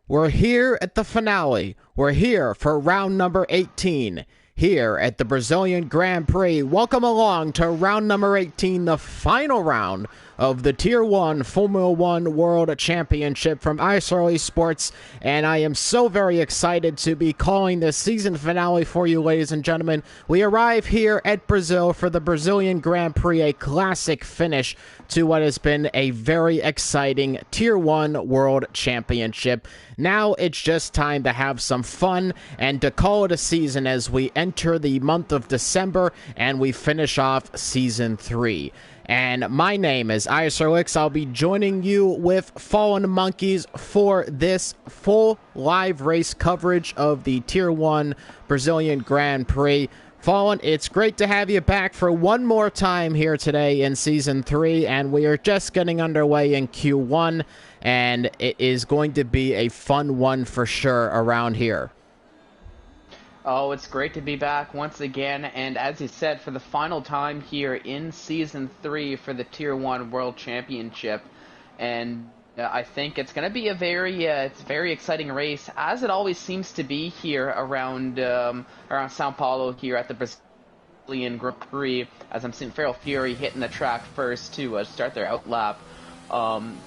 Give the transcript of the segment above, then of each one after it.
We're here at the finale. We're here for round number 18. Here at the Brazilian Grand Prix. Welcome along to round number 18, the final round of the Tier 1 Formula 1 World Championship from ISRL Esports. And I am so very excited to be calling this season finale for you, ladies and gentlemen. We arrive here at Brazil for the Brazilian Grand Prix, a classic finish to what has been a very exciting Tier 1 World Championship. Now it's just time to have some fun and to call it a season as we enter the month of December and we finish off Season 3. And my name is ISRL. I'll be joining you with Fallen Monkeys for this full live race coverage of the Tier 1 Brazilian Grand Prix. Fallen, it's great to have you back for one more time here today in Season 3, and we are just getting underway in Q1, and it is going to be a fun one for sure around here. Oh, it's great to be back once again, and as you said, for the final time here in Season 3 for the Tier 1 World Championship. And I think it's going to be a very exciting race, as it always seems to be here around Sao Paulo here at the Brazilian Grand Prix, as I'm seeing Feral Fury hitting the track first to start their outlap.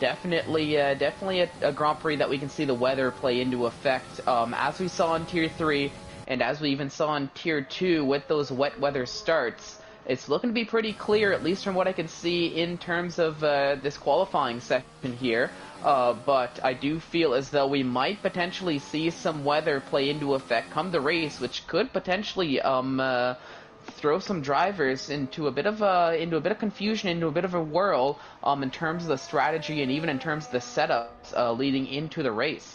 Definitely a Grand Prix that we can see the weather play into effect, as we saw in Tier 3. And as we even saw in Tier 2 with those wet weather starts, it's looking to be pretty clear, at least from what I can see in terms of this qualifying section here. But I do feel as though we might potentially see some weather play into effect come the race, which could potentially throw some drivers into a bit of confusion, into a bit of a whirl in terms of the strategy and even in terms of the setups leading into the race.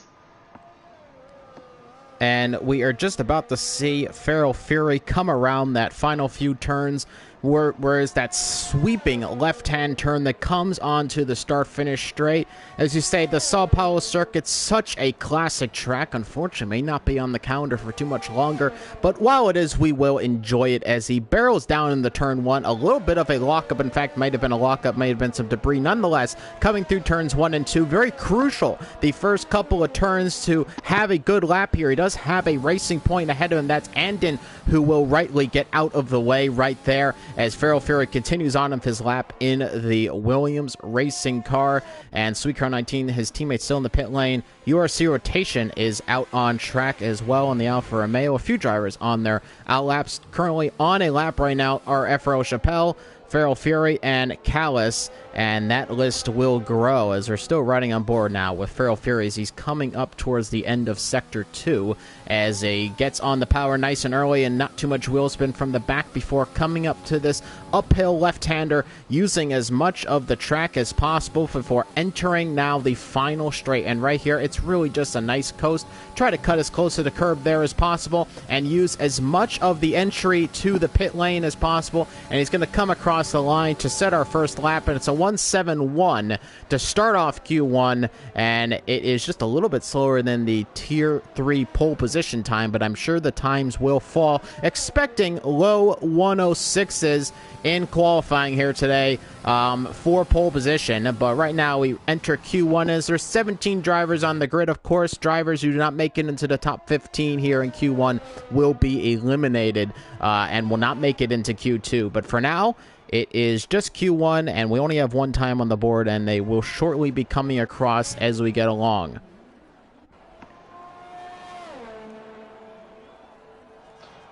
And we are just about to see Feral Fury come around that final few turns, whereas that sweeping left-hand turn that comes onto the start-finish straight. As you say, the Sao Paulo circuit's such a classic track. Unfortunately, may not be on the calendar for too much longer, but while it is, we will enjoy it as he barrels down in the turn one. A little bit of a lockup, in fact, might have been a lockup, might have been some debris. Nonetheless, coming through turns 1 and 2, very crucial the first couple of turns to have a good lap here. He does have a racing point ahead of him. That's Andon, who will rightly get out of the way right there as Feral Fury continues on his lap in the Williams racing car. And Sweetcar 19, his teammate, still in the pit lane. URC Rotation is out on track as well on the Alfa Romeo. A few drivers on their out laps. Currently on a lap right now are FRL Chappelle, Feral Fury, and Callus, and that list will grow as they're still riding on board now with Feral Fury as he's coming up towards the end of Sector 2 as he gets on the power nice and early and not too much wheel spin from the back before coming up to this uphill left-hander, using as much of the track as possible before entering now the final straight. And right here, it's really just a nice coast. Try to cut as close to the curb there as possible and use as much of the entry to the pit lane as possible. And he's going to come across the line to set our first lap, and it's a 1:71 to start off Q1, and it is just a little bit slower than the Tier 3 pole position time, but I'm sure the times will fall. Expecting low 106s in qualifying here today for pole position, but right now we enter Q1 as there's 17 drivers on the grid. Of course, drivers who do not make it into the top 15 here in Q1 will be eliminated and will not make it into Q2, but for now, it is just Q1, and we only have one time on the board, and they will shortly be coming across as we get along.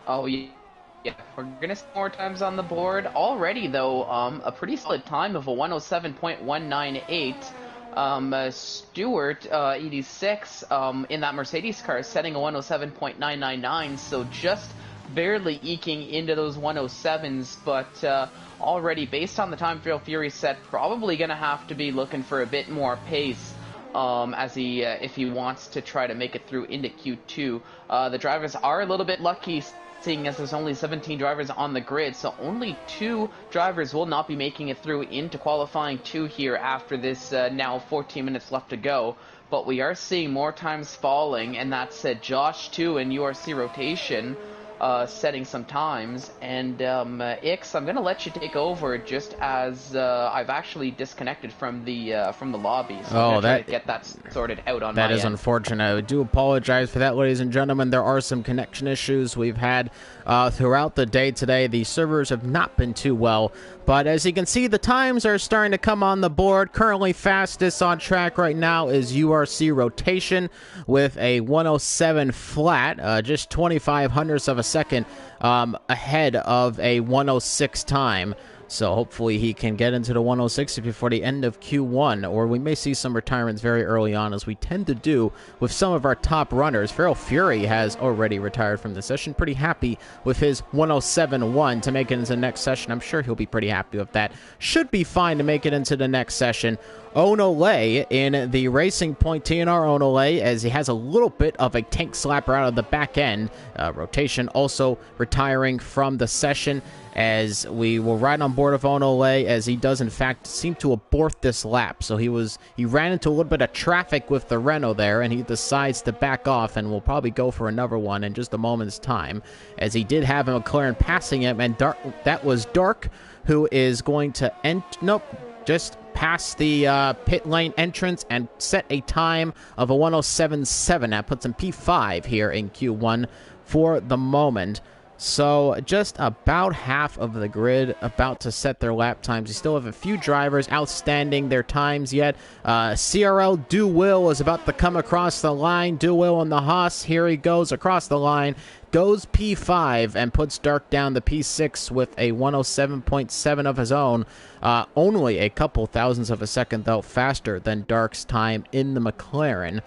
Oh, yeah, we're going to see more times on the board. Already, though, a pretty solid time of a 107.198. Stewart, 86, in that Mercedes car, setting a 107.999, so just barely eking into those 107s, but already, based on the time Feral Fury set, probably going to have to be looking for a bit more pace as he, if he wants to try to make it through into Q2. The drivers are a little bit lucky, seeing as there's only 17 drivers on the grid, so only 2 drivers will not be making it through into qualifying 2 here after this now 14 minutes left to go. But we are seeing more times falling, and that's Josh 2 in URC Rotation. setting some times. And Ix, I'm gonna let you take over, just as I've actually disconnected from the lobby. So I'm gonna try to get that sorted out on my end. That is unfortunate. I do apologize for that, ladies and gentlemen. There are some connection issues we've had throughout the day today. The servers have not been too well, but as you can see, the times are starting to come on the board. Currently fastest on track right now is URC Rotation with a 107 flat, just 25 hundredths of a second ahead of a 106 time. So hopefully he can get into the 106 before the end of Q1, or we may see some retirements very early on, as we tend to do with some of our top runners. Feral Fury has already retired from the session. Pretty happy with his 107.1 to make it into the next session. I'm sure he'll be pretty happy with that. Should be fine to make it into the next session. Onole in the Racing Point TNR Onole, as he has a little bit of a tank slapper out of the back end. Rotation also retiring from the session, as we will ride on board of Onole, as he does in fact seem to abort this lap. So he ran into a little bit of traffic with the Renault there, and he decides to back off, and will probably go for another one in just a moment's time, as he did have a McLaren passing him, and that was Dark, who is going to just pass the pit lane entrance and set a time of a 107.7. That puts him P5 here in Q1 for the moment. So just about half of the grid about to set their lap times. You still have a few drivers outstanding their times yet. CRL Do Will is about to come across the line. Do Will on the Haas. Here he goes across the line. Goes P5 and puts Dark down to P6 with a 107.7 of his own. Only a couple thousandths of a second, though, faster than Dark's time in the McLaren.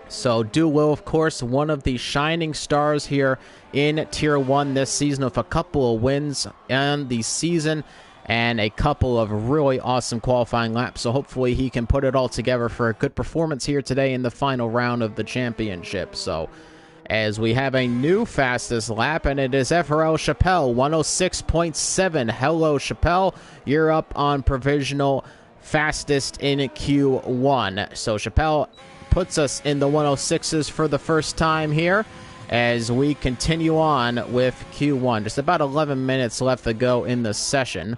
So Do Will, of course, one of the shining stars here in Tier 1 this season, with a couple of wins on the season and a couple of really awesome qualifying laps. So hopefully he can put it all together for a good performance here today in the final round of the championship. So as we have a new fastest lap, and it is FRL Chappelle, 106.7. Hello, Chappelle. You're up on provisional fastest in Q1. So Chappelle puts us in the 106s for the first time here as we continue on with Q1. Just about 11 minutes left to go in the session,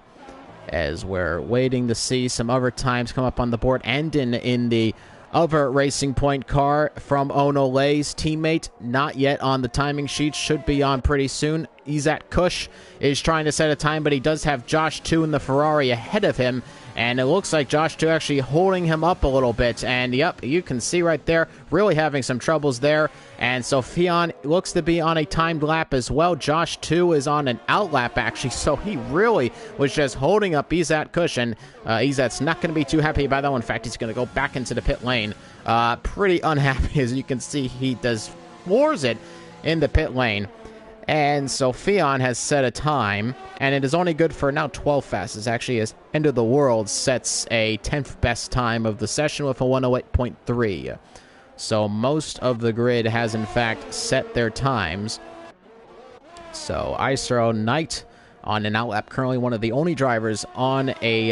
as we're waiting to see some other times come up on the board. Andon in the other Racing Point car from Onole's teammate, not yet on the timing sheet, should be on pretty soon. Izat Kush is trying to set a time, but he does have Josh 2 in the Ferrari ahead of him, and it looks like Josh 2 actually holding him up a little bit. And yep, you can see right there, really having some troubles there. And so Fion looks to be on a timed lap as well. Josh 2 is on an out lap, actually, so he really was just holding up Izat Kush, and Izat's not going to be too happy about that one. In fact, he's going to go back into the pit lane. Pretty unhappy, as you can see. He floors it in the pit lane. And so Fion has set a time, and it is only good for now 12 fastest. Actually, as End of the World sets a 10th best time of the session with a 108.3. So most of the grid has in fact set their times. So ISRL Knight on an outlap, currently one of the only drivers on a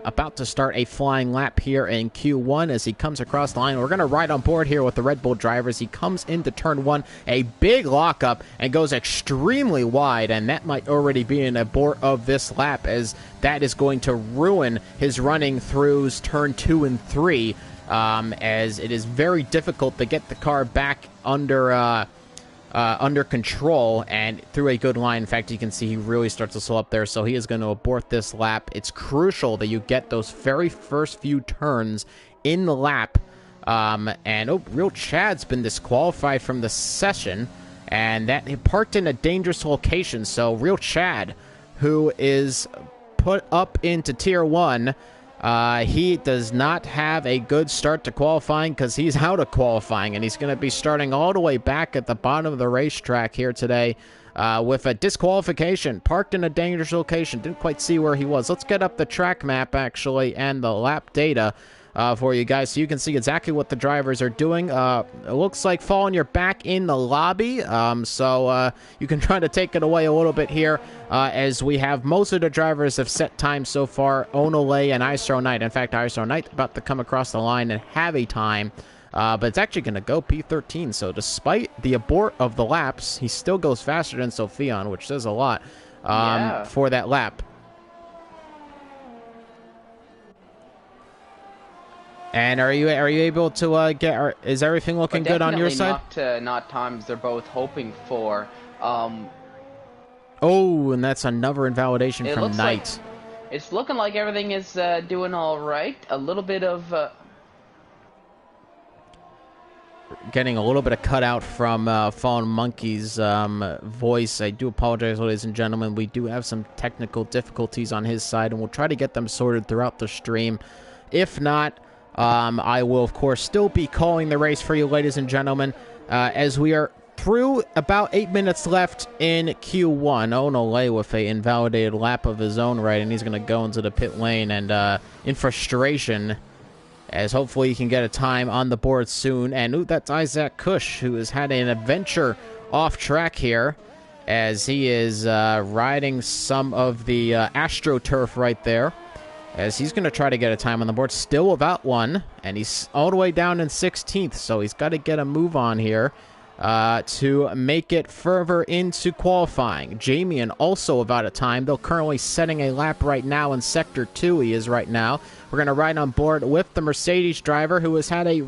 about to start a flying lap here in Q1 as he comes across the line. We're going to ride on board here with the Red Bull drivers. He comes into turn 1, a big lockup, and goes extremely wide, and that might already be an abort of this lap, as that is going to ruin his running through turn 2 and 3, as it is very difficult to get the car back under control and through a good line. In fact, you can see he really starts to slow up there, so he is going to abort this lap. It's crucial that you get those very first few turns in the lap. Real Chad's been disqualified from the session, and that he parked in a dangerous location. So Real Chad, who is put up into Tier 1, he does not have a good start to qualifying, because he's out of qualifying, and he's going to be starting all the way back at the bottom of the racetrack here today with a disqualification. Parked in a dangerous location. Didn't quite see where he was. Let's get up the track map, actually, and the lap data for you guys, so you can see exactly what the drivers are doing. It looks like Fallen, you're back in the lobby, so you can try to take it away a little bit here, as we have most of the drivers have set times so far. Onole and ISRL Knight. In fact, ISRL Knight about to come across the line and have a time But it's actually going to go P13. So despite the abort of the laps, he still goes faster than Sophion, which says a lot for that lap. And are you able to get? Is everything looking good on your side? Not times they're both hoping for. Oh, and that's another invalidation from Knight. It's looking like everything is doing all right. A little bit of getting a little bit of cutout from Fallen Monkey's voice. I do apologize, ladies and gentlemen. We do have some technical difficulties on his side, and we'll try to get them sorted throughout the stream. If not, I will, of course, still be calling the race for you, ladies and gentlemen, as we are through about 8 minutes left in Q1. Onole with a invalidated lap of his own right, and he's going to go into the pit lane and in frustration, as hopefully he can get a time on the board soon. And ooh, that's Isaac Kush, who has had an adventure off track here, as he is riding some of the AstroTurf right there, as he's going to try to get a time on the board, still without one, and he's all the way down in 16th, so he's got to get a move on here to make it further into qualifying. Jamian also without a time, though currently setting a lap right now in Sector 2 he is right now. We're going to ride on board with the Mercedes driver, who has had a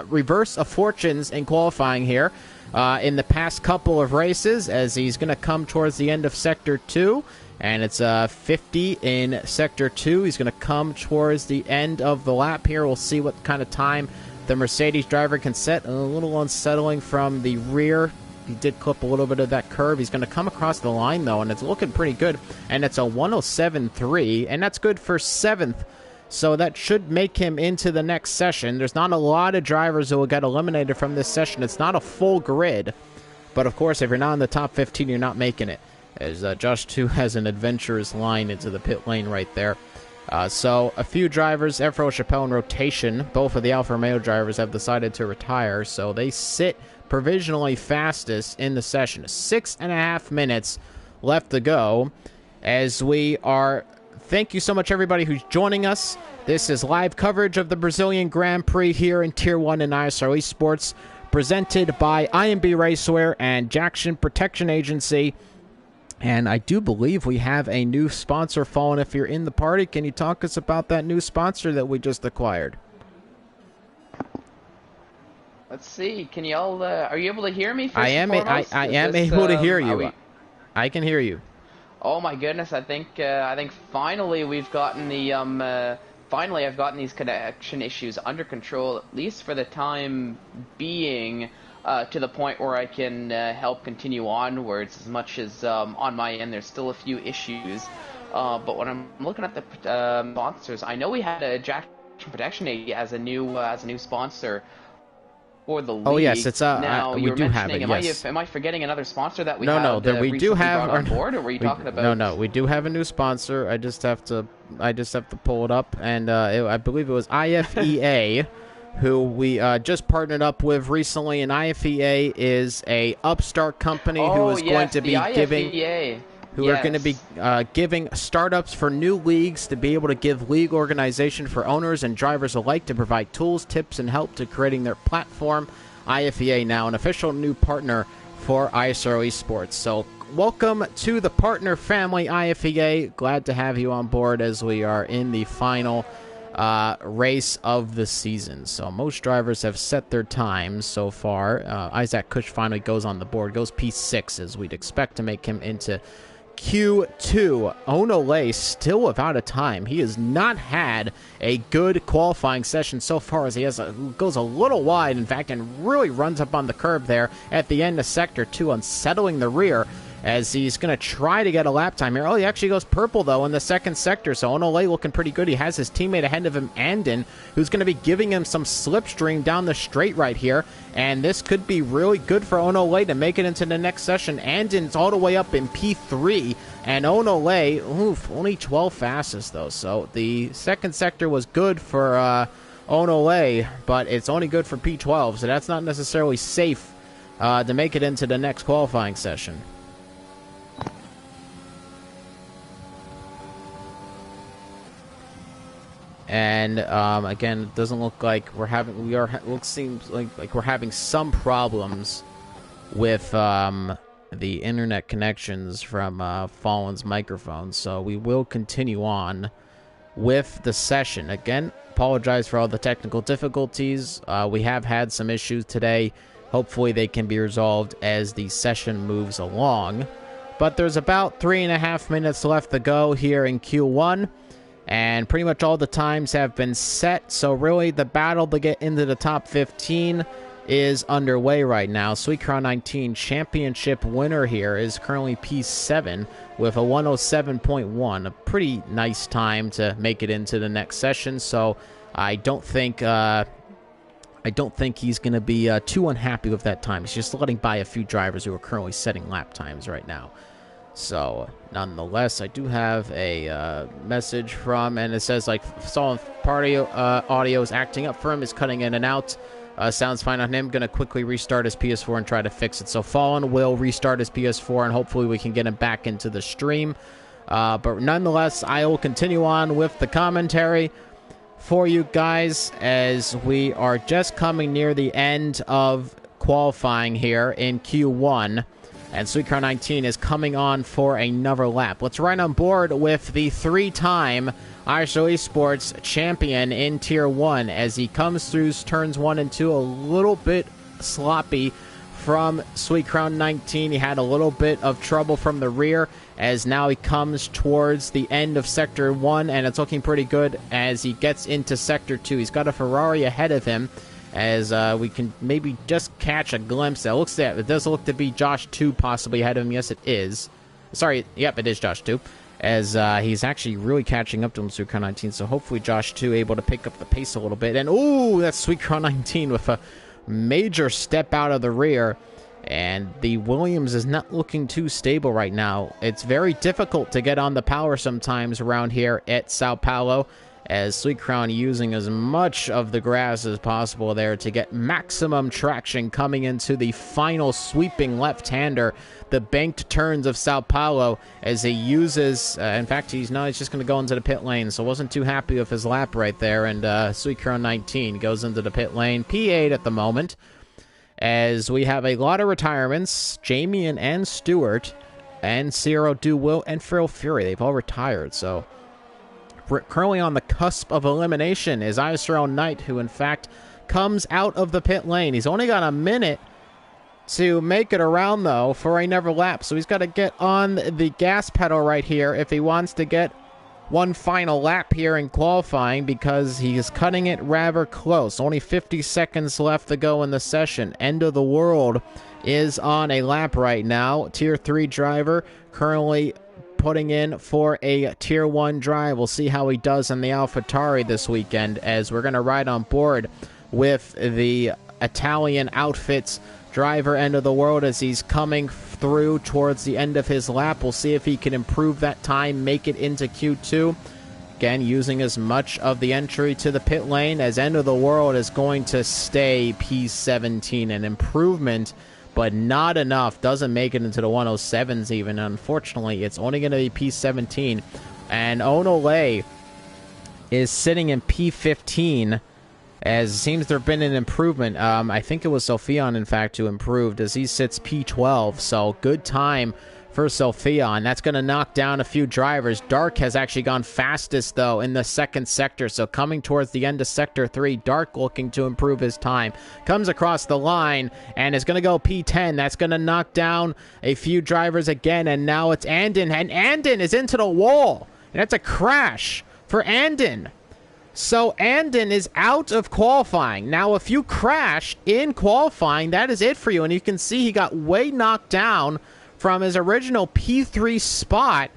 reverse of fortunes in qualifying here in the past couple of races, as he's going to come towards the end of Sector 2. And it's 50 in Sector 2. He's going to come towards the end of the lap here. We'll see what kind of time the Mercedes driver can set. A little unsettling from the rear. He did clip a little bit of that curve. He's going to come across the line, though, and it's looking pretty good. And it's a 107.3, and that's good for 7th. So that should make him into the next session. There's not a lot of drivers who will get eliminated from this session. It's not a full grid. But, of course, if you're not in the top 15, you're not making it, as Josh 2 has an adventurous line into the pit lane right there. So a few drivers, Efro, Chappelle, and Rotation, both of the Alfa Romeo drivers have decided to retire, so they sit provisionally fastest in the session. 6.5 minutes left to go as we are... Thank you so much, everybody who's joining us. This is live coverage of the Brazilian Grand Prix here in Tier 1 in ISRL Esports, presented by IMB Racewear and Jackson Protection Agency. And I do believe we have a new sponsor, Fallen. If you're in the party, can you talk us about that new sponsor that we just acquired? Let's see. Can y'all? Are you able to hear me? I am able to hear you. I can hear you. Oh my goodness! I think finally we've gotten the finally I've gotten these connection issues under control, at least for the time being. To the point where I can help continue onwards, as much as on my end there's still a few issues. But when I'm looking at the sponsors, I know we had a Jackson Protection Agency as a new sponsor for the league. Oh yes, it's now we do have it. Yes. Am I forgetting another sponsor that we we do have on board, or were you talking about? No, we do have a new sponsor. I just have to pull it up, and I believe it was IFEA. Who we just partnered up with recently, and IFEA is a upstart company who is going to be giving startups for new leagues to be able to give league organization for owners and drivers alike to provide tools, tips, and help to creating their platform. IFEA now an official new partner for ISRL Esports. So welcome to the partner family, IFEA. Glad to have you on board as we are in the final race of the season. So most drivers have set their times so far. Isaac Kush finally goes on the board, goes P6, as we'd expect to make him into Q2. Onole still without a time. He has not had a good qualifying session so far, as he goes a little wide, in fact, and really runs up on the curb there at the end of Sector 2, unsettling the rear, as he's going to try to get a lap time here. Oh, he actually goes purple, though, in the second sector, so Onole looking pretty good. He has his teammate ahead of him, Andon, who's going to be giving him some slipstream down the straight right here, and this could be really good for Onole to make it into the next session. Andon's all the way up in P3, and Onole, only 12 fastest, though, so the second sector was good for Onole, but it's only good for P12, so that's not necessarily safe to make it into the next qualifying session. And again, it doesn't look like seems like we're having some problems with the internet connections from Fallen's microphone. So we will continue on with the session. Again, apologize for all the technical difficulties. We have had some issues today. Hopefully they can be resolved as the session moves along. But there's about 3.5 minutes left to go here in Q1. And pretty much all the times have been set. So really the battle to get into the top 15 is underway right now. Suicron 19 championship winner here is currently P7 with a 107.1. A pretty nice time to make it into the next session. So I don't think he's going to be too unhappy with that time. He's just letting by a few drivers who are currently setting lap times right now. So, nonetheless, I do have a message from, and it says, like, Solid Party audio is acting up for him, is cutting in and out. Sounds fine on him. Going to quickly restart his PS4 and try to fix it. So, Fallen will restart his PS4, and hopefully we can get him back into the stream. But nonetheless, I will continue on with the commentary for you guys as we are just coming near the end of qualifying here in Q1. And Suicron 19 is coming on for another lap. Let's ride on board with the 3-time ISRL Esports champion in Tier 1 as he comes through turns 1 and 2 a little bit sloppy from Suicron 19. He had a little bit of trouble from the rear as now he comes towards the end of Sector 1, and it's looking pretty good as he gets into Sector 2. He's got a Ferrari ahead of him, as we can maybe just catch a glimpse. It does look to be Josh 2 possibly ahead of him. Yes, it is. Sorry, yep, it is Josh 2. As he's actually really catching up to him, Suicron 19. So hopefully Josh 2 able to pick up the pace a little bit. And, ooh, that's Suicron 19 with a major step out of the rear. And the Williams is not looking too stable right now. It's very difficult to get on the power sometimes around here at Sao Paulo, as Suicron using as much of the grass as possible there to get maximum traction coming into the final sweeping left-hander, the banked turns of Sao Paulo, as he uses, in fact, he's just going to go into the pit lane, so wasn't too happy with his lap right there, and Suicron 19 goes into the pit lane, P8 at the moment, as we have a lot of retirements, Jamie and Stewart, and Ciro Duwill and Feral Fury, they've all retired, so we're currently on the cusp of elimination is ISRL Knight, who in fact comes out of the pit lane. He's only got a minute to make it around, though, for another lap. So he's got to get on the gas pedal right here if he wants to get one final lap here in qualifying, because he is cutting it rather close. Only 50 seconds left to go in the session. End of the world is on a lap right now. Tier 3 driver currently putting in for a Tier 1 drive. We'll see how he does in the AlphaTauri this weekend, as we're going to ride on board with the Italian outfits driver End of the World as he's coming through towards the end of his lap. We'll see if he can improve that time, make it into Q2. Again, using as much of the entry to the pit lane, as End of the World is going to stay P17, an improvement, but not enough. Doesn't make it into the 107s even. Unfortunately, it's only going to be P17. And Onole is sitting in P15, as it seems there have been an improvement. I think it was Sophion, in fact, who improved, as he sits P12. So good time for Sophion. That's going to knock down a few drivers. Dark has actually gone fastest, though, in the second sector. So coming towards the end of Sector 3, Dark looking to improve his time. Comes across the line and is going to go P10. That's going to knock down a few drivers again. And now it's Andon. And Andon is into the wall. And that's a crash for Andon. So Andon is out of qualifying. Now, if you crash in qualifying, that is it for you. And you can see he got way knocked down from his original P3 spot,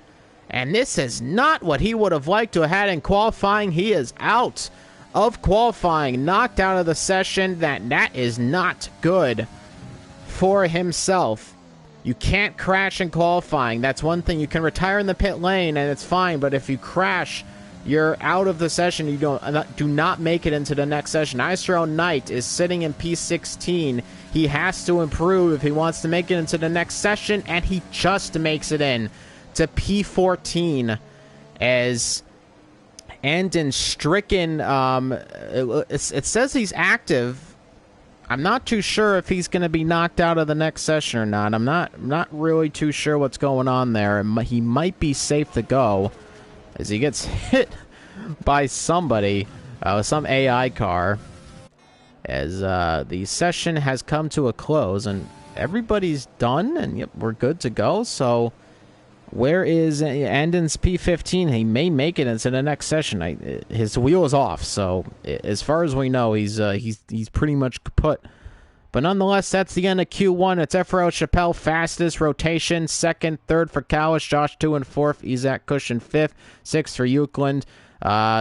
and this is not what he would have liked to have had in qualifying. He is out of qualifying, knocked out of the session. That is not good for himself. You can't crash in qualifying. That's one thing. You can retire in the pit lane, and it's fine, but if you crash, you're out of the session. You do not make it into the next session. ISRL Knight is sitting in P16. He has to improve if he wants to make it into the next session, and he just makes it in to P14, as Andon stricken. It says he's active. I'm not too sure if he's going to be knocked out of the next session or not. I'm not really too sure what's going on there. He might be safe to go as he gets hit by somebody, some AI car, as the session has come to a close and everybody's done, and yep, we're good to go. So where is Andon's P15? He may make it into the next session. His wheel is off, so as far as we know, he's pretty much kaput. But nonetheless, that's the end of Q1. It's ISRL Chappelle fastest rotation, second, third for Callis, Josh 2 and 4th, Isaac Cushion 5th, 6th for Euclid,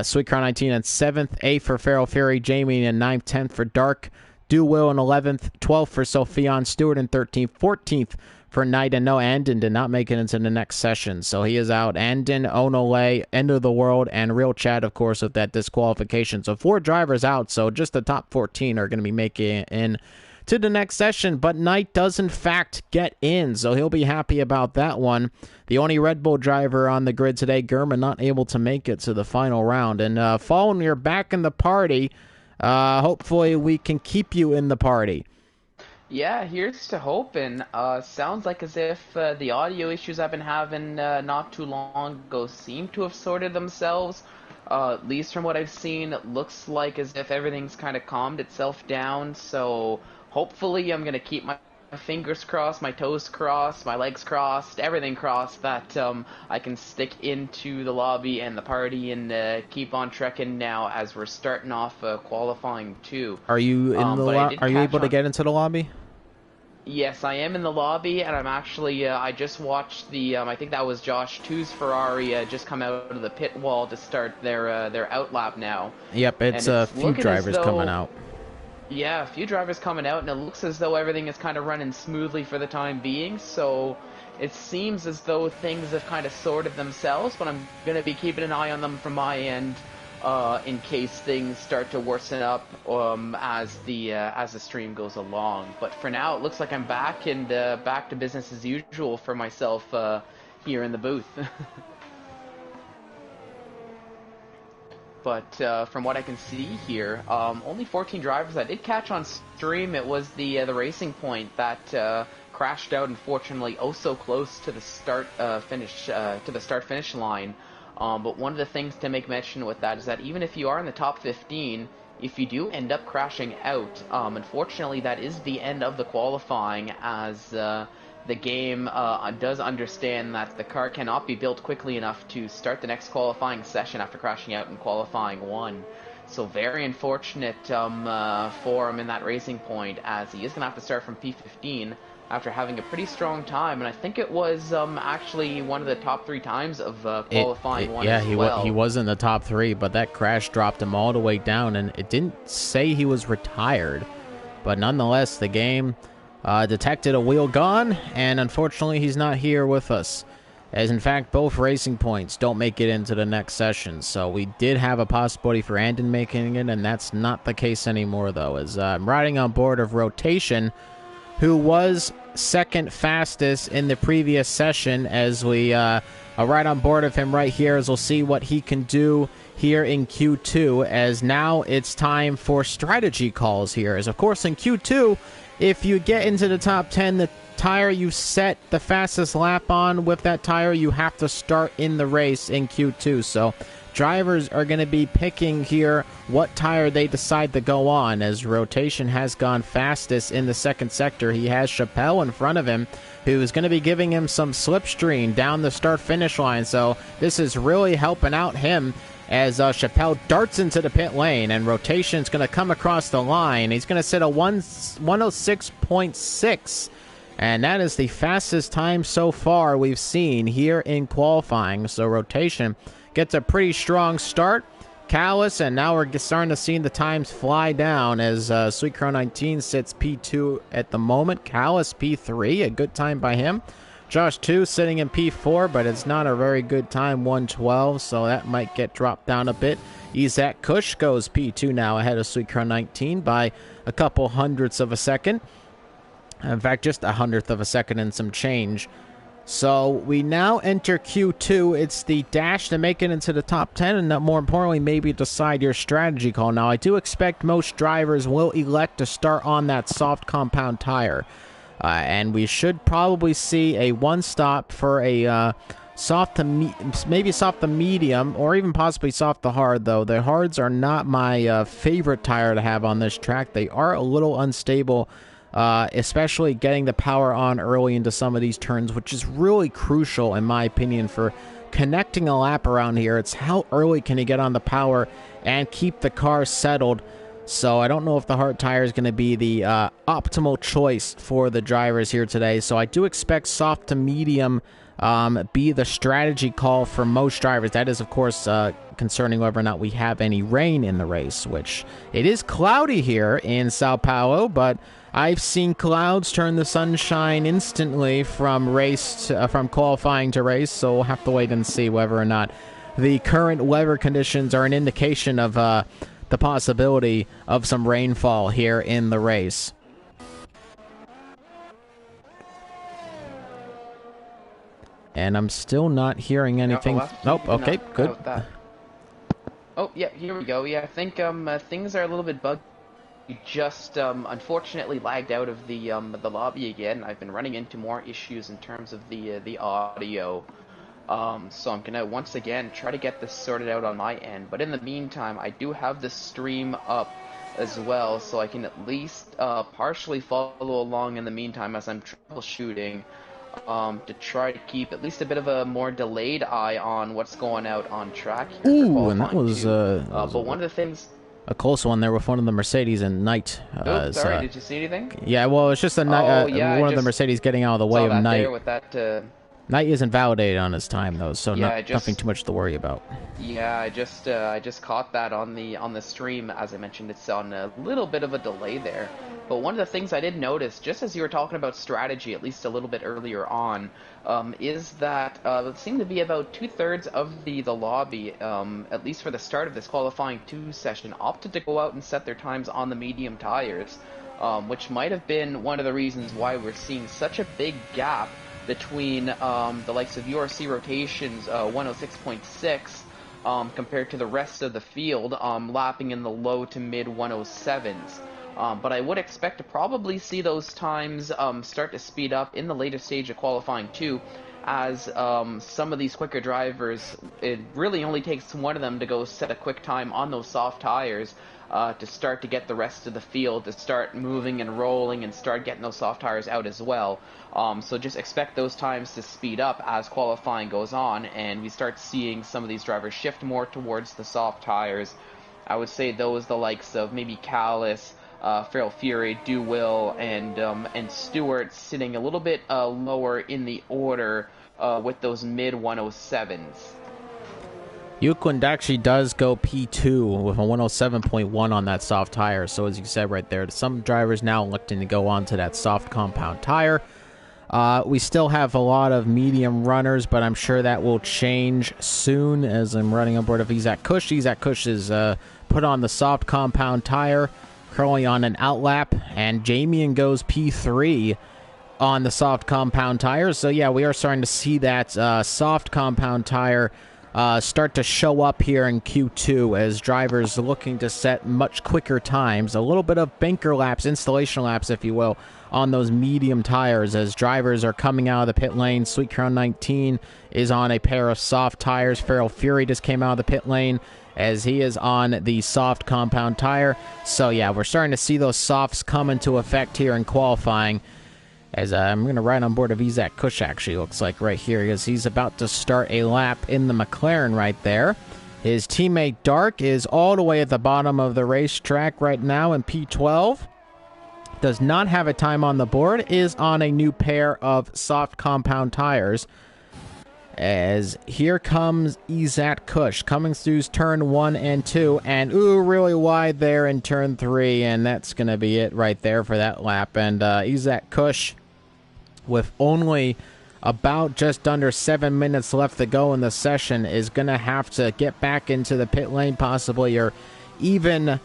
Sweet Crown 19 and 7th, 8th for Feral Fury, Jamie and 9th, 10th for Dark, Do Will in 11th, 12th for Sophion Stewart in 13th, 14th for Knight, and no, Andon did not make it into the next session, so he is out. Andon, Onole, End of the World, and Real Chad, of course, with that disqualification. So 4 drivers out, so just the top 14 are going to be making it in to the next session, but Knight does in fact get in, so he'll be happy about that one. The only Red Bull driver on the grid today, Gurman, not able to make it to the final round. And Fallen, you're back in the party. Hopefully we can keep you in the party. Yeah, here's to hoping. Sounds like as if the audio issues I've been having not too long ago seem to have sorted themselves. At least from what I've seen, it looks like as if everything's kind of calmed itself down. So hopefully I'm going to keep my fingers crossed, my toes crossed, my legs crossed, everything crossed, that I can stick into the lobby and the party and keep on trekking now as we're starting off qualifying too. Are you in Are you able to get into the lobby? Yes, I am in the lobby, and I'm actually, I just watched the, I think that was Josh 2's Ferrari just come out of the pit wall to start their outlap now. Yep, it's a few drivers coming out. Yeah, a few drivers coming out, and it looks as though everything is kind of running smoothly for the time being, so it seems as though things have kind of sorted themselves, but I'm going to be keeping an eye on them from my end. In case things start to worsen up as the stream goes along. But for now, it looks like I'm back and back to business as usual for myself here in the booth. But from what I can see here, only 14 drivers. I did catch on stream. It was the Racing Point that crashed out, unfortunately, oh so close to the start finish line. But one of the things to make mention with that is that even if you are in the top 15, if you do end up crashing out, unfortunately that is the end of the qualifying, as the game does understand that the car cannot be built quickly enough to start the next qualifying session after crashing out in qualifying 1. So very unfortunate for him in that Racing Point, as he is going to have to start from P15 after having a pretty strong time, and I think it was actually one of the top 3 times of qualifying one as well. Yeah, he was in the top 3, but that crash dropped him all the way down, and it didn't say he was retired. But nonetheless, the game detected a wheel gone, and unfortunately he's not here with us. As in fact, both Racing Points don't make it into the next session. So we did have a possibility for Andon making it, and that's not the case anymore, though. As I'm riding on board of Rotation, who was second fastest in the previous session, as we are right on board of him right here, as we'll see what he can do here in Q2, as now it's time for strategy calls here. As of course in Q2, if you get into the top 10, the tire you set the fastest lap on, with that tire you have to start in the race in Q2. So drivers are going to be picking here what tire they decide to go on, as Rotation has gone fastest in the second sector. He has Chappelle in front of him, who's going to be giving him some slipstream down the start-finish line. So this is really helping out him, as Chappelle darts into the pit lane, and Rotation's going to come across the line. He's going to set a 106.6, and that is the fastest time so far we've seen here in qualifying. So Rotation gets a pretty strong start. Callis, and now we're starting to see the times fly down, as Sweet Crow 19 sits P2 at the moment. Callis P3, a good time by him. Josh 2 sitting in P4, but it's not a very good time, 112, so that might get dropped down a bit. Isaac Kush goes P2 now, ahead of Sweet Crow 19 by a couple hundredths of a second. In fact, just a hundredth of a second and some change. So we now enter Q2. It's the dash to make it into the top 10, and more importantly, maybe decide your strategy call. Now, I do expect most drivers will elect to start on that soft compound tire. And we should probably see a one stop for a soft to maybe soft to medium, or even possibly soft to hard, though. The hards are not my favorite tire to have on this track. They are a little unstable, especially getting the power on early into some of these turns, which is really crucial, in my opinion, for connecting a lap around here. It's how early can you get on the power and keep the car settled. So I don't know if the hard tire is going to be the optimal choice for the drivers here today. So I do expect soft to medium be the strategy call for most drivers. That is, of course, concerning whether or not we have any rain in the race, which it is cloudy here in Sao Paulo, but I've seen clouds turn to sunshine instantly from qualifying to race, so we'll have to wait and see whether or not the current weather conditions are an indication of the possibility of some rainfall here in the race. And I'm still not hearing anything. Nope, okay, good. Oh, yeah, here we go. Yeah, I think things are a little bit buggy. Just unfortunately lagged out of the lobby again. I've been running into more issues in terms of the audio. So I'm gonna once again try to get this sorted out on my end. But in the meantime, I do have the stream up as well, so I can at least partially follow along in the meantime as I'm troubleshooting, to try to keep at least a bit of a more delayed eye on what's going out on track here. Ooh, and that was but one of the things. A close one there with one of the Mercedes and Knight. Sorry, did you see anything? Yeah, well, it's just a one of the Mercedes getting out of the way of Knight. With that, Knight isn't validated on his time though, so nothing too much to worry about. Yeah, I just caught that on the stream. As I mentioned, it's on a little bit of a delay there. But one of the things I did notice, just as you were talking about strategy, at least a little bit earlier on, is that it seemed to be about 2/3 of the lobby, at least for the start of this qualifying 2 session, opted to go out and set their times on the medium tires, which might have been one of the reasons why we're seeing such a big gap between the likes of URC rotations 106.6 compared to the rest of the field, lapping in the low to mid 107s. But I would expect to probably see those times start to speed up in the later stage of qualifying too, as some of these quicker drivers, it really only takes one of them to go set a quick time on those soft tires to start to get the rest of the field to start moving and rolling and start getting those soft tires out as well. So just expect those times to speed up as qualifying goes on, and we start seeing some of these drivers shift more towards the soft tires. I would say those the likes of maybe Callis, Feral Fury, Do Will, and Stewart sitting a little bit lower in the order with those mid 107s. Euclid actually does go P2 with a 107.1 on that soft tire. So as you said right there, some drivers now electing to go onto that soft compound tire. We still have a lot of medium runners, but I'm sure that will change soon as I'm running on board of Isaac Kush. Isaac Kush is put on the soft compound tire, currently on an outlap, and Jamian goes P3 on the soft compound tire. So yeah, we are starting to see that soft compound tire start to show up here in Q2 as drivers looking to set much quicker times. A little bit of banker laps, installation laps, if you will, on those medium tires as drivers are coming out of the pit lane. Sweet Crown 19 is on a pair of soft tires. Feral Fury just came out of the pit lane as he is on the soft compound tire. So yeah, we're starting to see those softs come into effect here in qualifying. As I'm going to ride on board of Isaac Kush, actually, looks like right here, as he's about to start a lap in the McLaren right there. His teammate Dark is all the way at the bottom of the racetrack right now in P12. Does not have a time on the board, is on a new pair of soft compound tires. As here comes Isaac Kush, coming through turn 1 and 2, and really wide there in turn 3, and that's going to be it right there for that lap. And Isaac Kush, with only about just under 7 minutes left to go in the session, is going to have to get back into the pit lane possibly, or even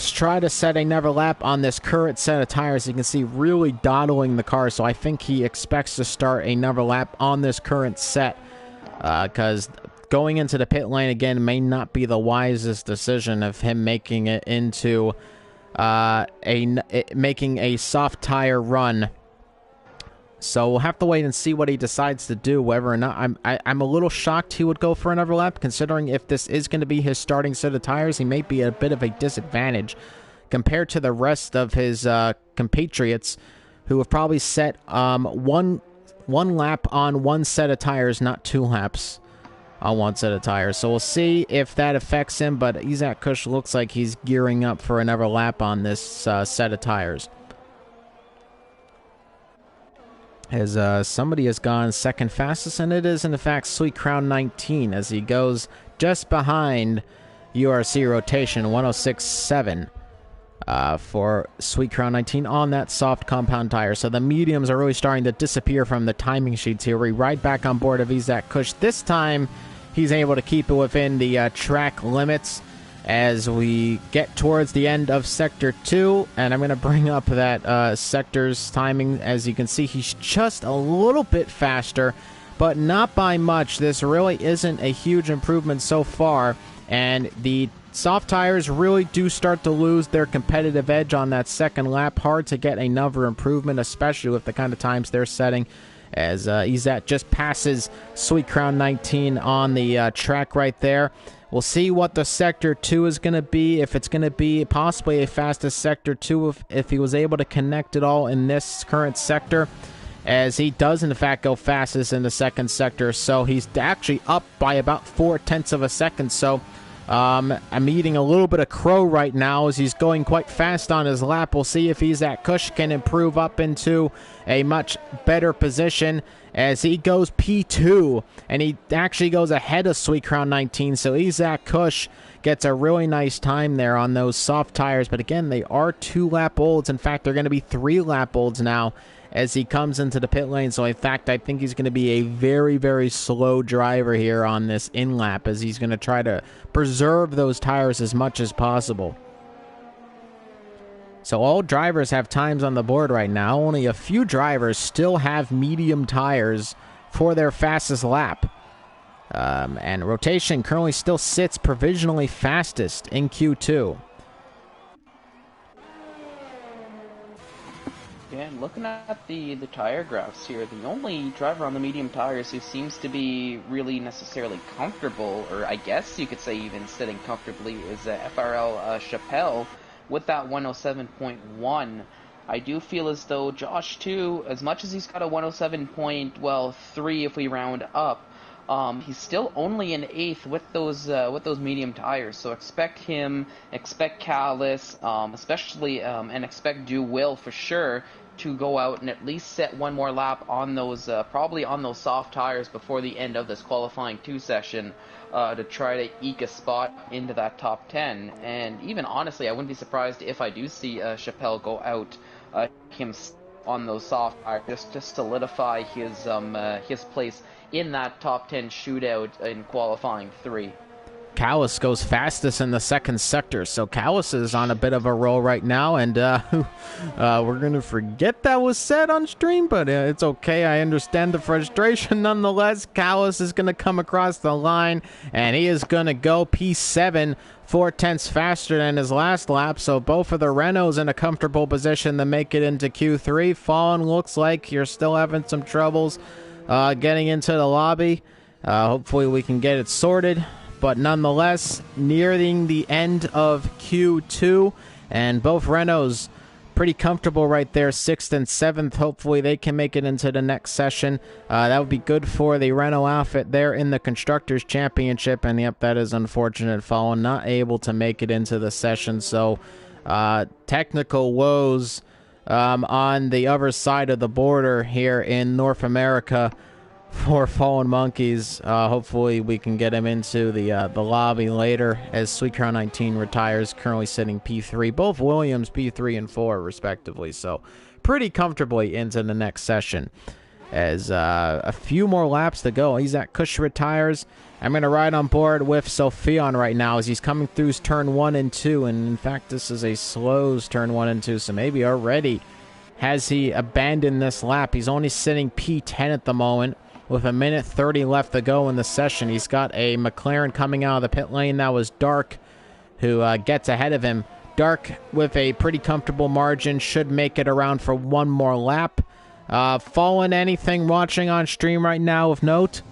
try to set another lap on this current set of tires. You can see really dawdling the car, so I think he expects to start another lap on this current set, because going into the pit lane again may not be the wisest decision of him making it into making a soft tire run. So we'll have to wait and see what he decides to do, whether or not I'm a little shocked he would go for another lap, considering if this is going to be his starting set of tires, he may be at a bit of a disadvantage compared to the rest of his compatriots, who have probably set one lap on one set of tires, not 2 laps on one set of tires. So we'll see if that affects him, but Isaac Kush looks like he's gearing up for another lap on this set of tires. As somebody has gone second fastest, and it is in fact Sweet Crown 19, as he goes just behind URC rotation 106.7 for Sweet Crown 19 on that soft compound tire. So the mediums are really starting to disappear from the timing sheets here. We ride back on board of Isaac Kush. This time he's able to keep it within the track limits as we get towards the end of Sector 2, and I'm going to bring up that sector's timing. As you can see, he's just a little bit faster, but not by much. This really isn't a huge improvement so far, and the soft tires really do start to lose their competitive edge on that second lap. Hard to get another improvement, especially with the kind of times they're setting, as Izat just passes Sweet Crown 19 on the track right there. We'll see what the Sector 2 is going to be, if it's going to be possibly a fastest Sector 2, if he was able to connect it all in this current sector, as he does in fact go fastest in the second sector. So he's actually up by about 0.4 of a second. So I'm eating a little bit of crow right now as he's going quite fast on his lap. We'll see if Isaac Kush can improve up into a much better position as he goes P2, and he actually goes ahead of Sweet Crown 19. So Isaac Kush gets a really nice time there on those soft tires. But again, they are 2-lap olds. In fact, they're going to be 3-lap olds now as he comes into the pit lane. So in fact, I think he's going to be a very, very slow driver here on this in-lap, as he's going to try to preserve those tires as much as possible. So all drivers have times on the board right now. Only a few drivers still have medium tires for their fastest lap. And rotation currently still sits provisionally fastest in Q2. Yeah, and looking at the tire graphs here, the only driver on the medium tires who seems to be really necessarily comfortable, or I guess you could say even sitting comfortably, is FRL Chappelle with that 107.1. I do feel as though Josh too, as much as he's got a 107.3 if we round up, he's still only in 8th with those medium tires. So expect him, expect Callis, especially, and expect Do Will for sure to go out and at least set one more lap on those, probably on those soft tires before the end of this qualifying 2 session, to try to eke a spot into that top 10. And even honestly, I wouldn't be surprised if I do see Chappelle go out him on those soft tires, just to solidify his place in that top 10 shootout in qualifying 3. Callis goes fastest in the second sector, so Callis is on a bit of a roll right now, and we're going to forget that was said on stream, but it's okay. I understand the frustration nonetheless. Callis is going to come across the line, and he is going to go P7, 0.4 faster than his last lap, so both of the Renaults in a comfortable position to make it into Q3. Fallen looks like you're still having some troubles getting into the lobby. Hopefully we can get it sorted. But nonetheless, nearing the end of Q2, and both Renaults pretty comfortable right there, 6th and 7th. Hopefully they can make it into the next session. That would be good for the Renault outfit there in the Constructors' Championship. And yep, that is unfortunate. Fallen not able to make it into the session. So technical woes on the other side of the border here in North America for Fallen Monkeys. Hopefully we can get him into the lobby later as Sweet Crown 19 retires, currently sitting P3. Both Williams P3 and 4 respectively, so pretty comfortably into the next session. as a few more laps to go. He's at Kushra Tires. I'm going to ride on board with Sophion right now as he's coming through turn 1 and 2. And in fact, this is a slows turn 1 and 2, so maybe already has he abandoned this lap. He's only sitting P10 at the moment with 1:30 left to go in the session. He's got a McLaren coming out of the pit lane. That was Dark, who gets ahead of him. Dark, with a pretty comfortable margin, should make it around for one more lap. Fallen, anything watching on stream right now of note?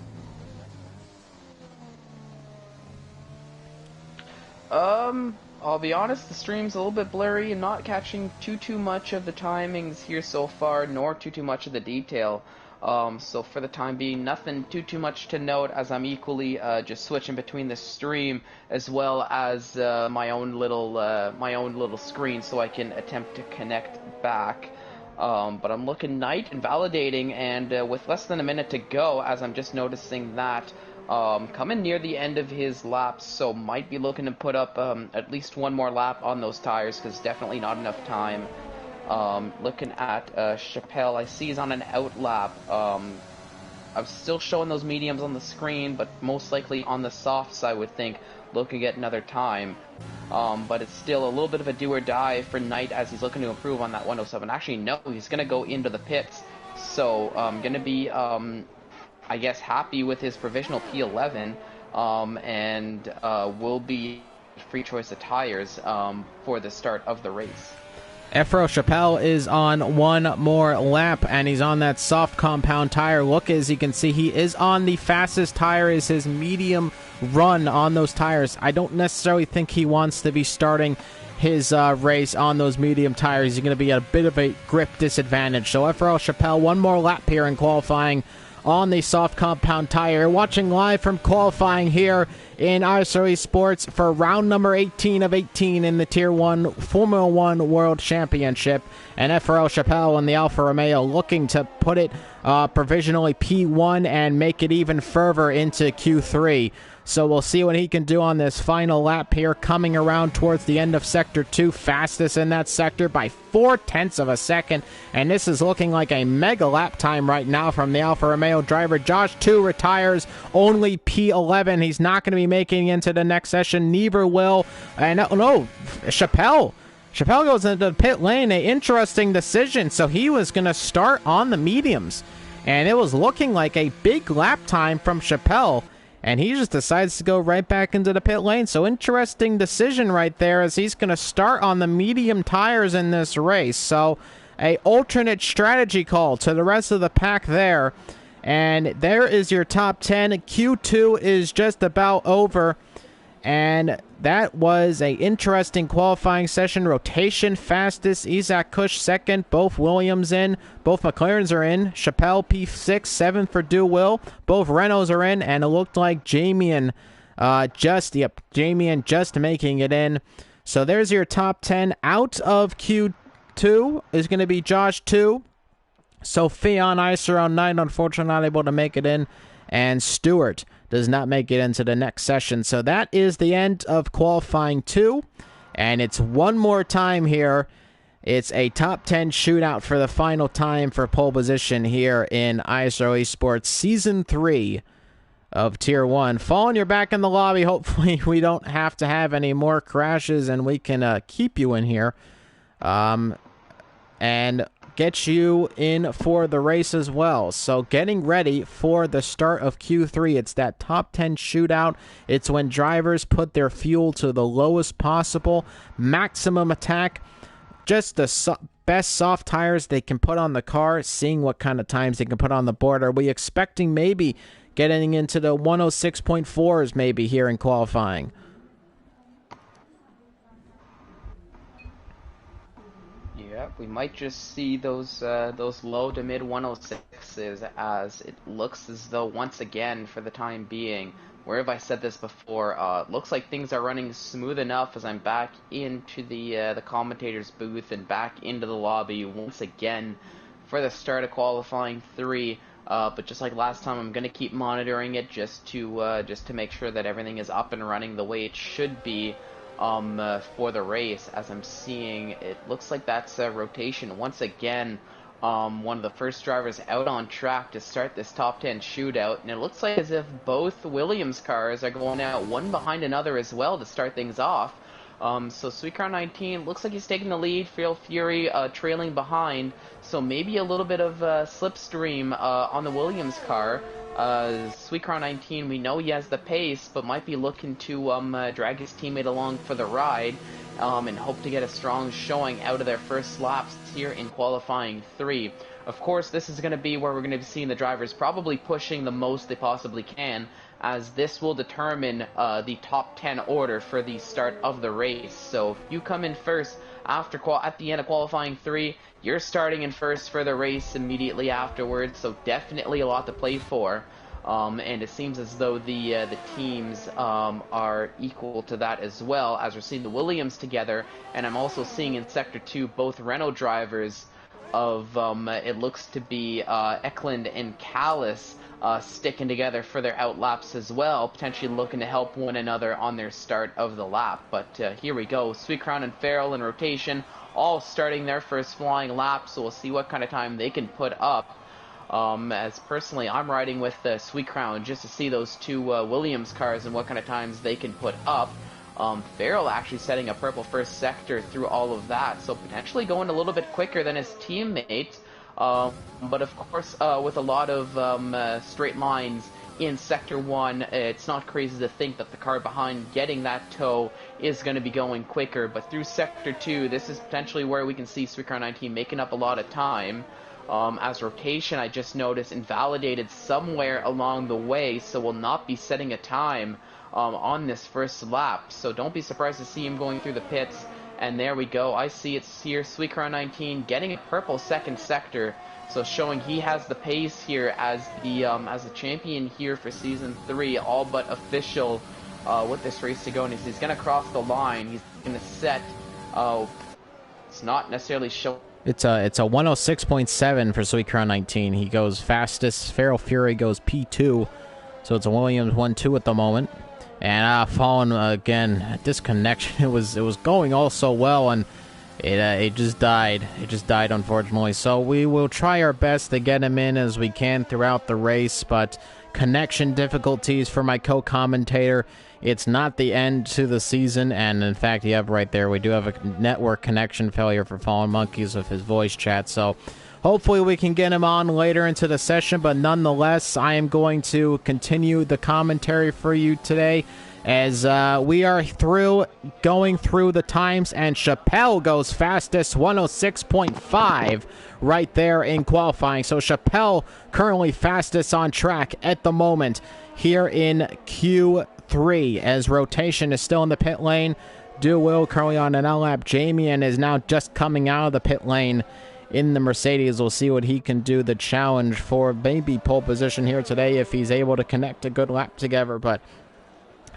I'll be honest, the stream's a little bit blurry and not catching too much of the timings here so far, nor too much of the detail. So for the time being, nothing too much to note, as I'm equally just switching between the stream as well as my own little screen, so I can attempt to connect back. But I'm looking night and validating, and with less than a minute to go, as I'm just noticing that coming near the end of his laps, so might be looking to put up at least one more lap on those tires, because definitely not enough time. Looking at Chappelle, I see he's on an out lap. I'm still showing those mediums on the screen, but most likely on the softs, I would think, looking at another time. But it's still a little bit of a do or die for Knight as he's looking to improve on that 107. Actually, no, he's going to go into the pits. So going to be, I guess, happy with his provisional P11, and will be free choice of tires for the start of the race. Efro Chappelle is on one more lap, and he's on that soft compound tire. Look, as you can see, he is on the fastest tire, is his medium run on those tires. I don't necessarily think he wants to be starting his race on those medium tires. He's going to be at a bit of a grip disadvantage. So Efro Chappelle, one more lap here in qualifying on the soft compound tire. Watching live from qualifying here in ISRL Esports for round number 18 of 18 in the Tier 1 Formula 1 World Championship. And FRL Chappelle and the Alfa Romeo looking to put it provisionally P1 and make it even further into Q3. So we'll see what he can do on this final lap here, coming around towards the end of Sector 2, fastest in that sector by 0.4 of a second. And this is looking like a mega lap time right now from the Alfa Romeo driver. Josh 2 retires, only P11. He's not going to be making it into the next session. Neither will, and no, Chappelle goes into the pit lane. An interesting decision. So he was going to start on the mediums, and it was looking like a big lap time from Chappelle, and he just decides to go right back into the pit lane. So interesting decision right there, as he's going to start on the medium tires in this race. So a alternate strategy call to the rest of the pack there. And there is your top 10. Q2 is just about over. And that was a interesting qualifying session. Rotation fastest, Isaac Kush second, both Williams in, both McLarens are in. Chappelle P6, 7 for Will. Both Renaults are in, and it looked like Jamian just making it in. So there's your top 10. Out of Q2 is going to be Josh 2. Sophia on ice around 9, unfortunately not able to make it in. And Stewart does not make it into the next session. So that is the end of qualifying 2. And it's one more time here. It's a top 10 shootout for the final time for pole position here in ISRL Esports Season 3 of Tier 1. Fallen, you're back in the lobby. Hopefully we don't have to have any more crashes and we can keep you in here. And get you in for the race as well. So getting ready for the start of Q3. It's that top 10 shootout. It's when drivers put their fuel to the lowest possible, maximum attack, just the best soft tires they can put on the car, seeing what kind of times they can put on the board. Are we expecting maybe getting into the 106.4s maybe here in qualifying? We might just see those low to mid 106s, as it looks as though once again, for the time being, where have I said this before? Looks like things are running smooth enough as I'm back into the commentator's booth and back into the lobby once again for the start of qualifying 3. But just like last time, I'm gonna keep monitoring it just to make sure that everything is up and running the way it should be. For the race, as I'm seeing, it looks like that's a rotation once again one of the first drivers out on track to start this top 10 shootout, and it looks like as if both Williams cars are going out one behind another as well to start things off. So Sweet Crown 19 looks like he's taking the lead. Feral Fury trailing behind, so maybe a little bit of slipstream on the Williams car. Sweet Crown 19, we know he has the pace, but might be looking to drag his teammate along for the ride, and hope to get a strong showing out of their first laps here in qualifying 3. Of course, this is going to be where we're going to be seeing the drivers probably pushing the most they possibly can, as this will determine the top 10 order for the start of the race. So if you come in first at the end of qualifying 3, you're starting in first for the race immediately afterwards, so definitely a lot to play for. And it seems as though the teams are equal to that as well, as we're seeing the Williams together, and I'm also seeing in Sector 2 both Renault drivers of, it looks to be Eklund and Callis sticking together for their outlaps as well, potentially looking to help one another on their start of the lap. But here we go, Sweet Crown and Feral in rotation, all starting their first flying lap, so we'll see what kind of time they can put up. As personally, I'm riding with Sweet Crown just to see those two Williams cars and what kind of times they can put up. Feral actually setting a purple first sector through all of that, so potentially going a little bit quicker than his teammate. But of course, with a lot of straight lines in Sector 1, it's not crazy to think that the car behind getting that tow is going to be going quicker. But through Sector 2, this is potentially where we can see Sweet Crown 19 making up a lot of time. As rotation, I just noticed, invalidated somewhere along the way, so will not be setting a time on this first lap. So don't be surprised to see him going through the pits. And there we go. I see it's here. Sweet Crown 19 getting a purple second sector, so showing he has the pace here as the champion here for Season 3, all but official with this race to go. And he's going to cross the line. He's going to set. It's not necessarily showing. It's a 106.7 for Sweet Crown 19. He goes fastest. Feral Fury goes P2, so it's a Williams 1-2 at the moment. And falling again, disconnection. It was going all so well, and it just died. It just died, unfortunately. So we will try our best to get him in as we can throughout the race, but connection difficulties for my co-commentator. It's not the end to the season, and in fact, you have right there, we do have a network connection failure for Fallen Monkeys with his voice chat, so hopefully we can get him on later into the session, but nonetheless, I am going to continue the commentary for you today as we are going through the times, and Chappelle goes fastest, 106.5 right there in qualifying. So Chappelle currently fastest on track at the moment here in Q3, as rotation is still in the pit lane. Will currently on an L-lap. Jamie is now just coming out of the pit lane in the Mercedes. We'll see what he can do. The challenge for maybe pole position here today if he's able to connect a good lap together. But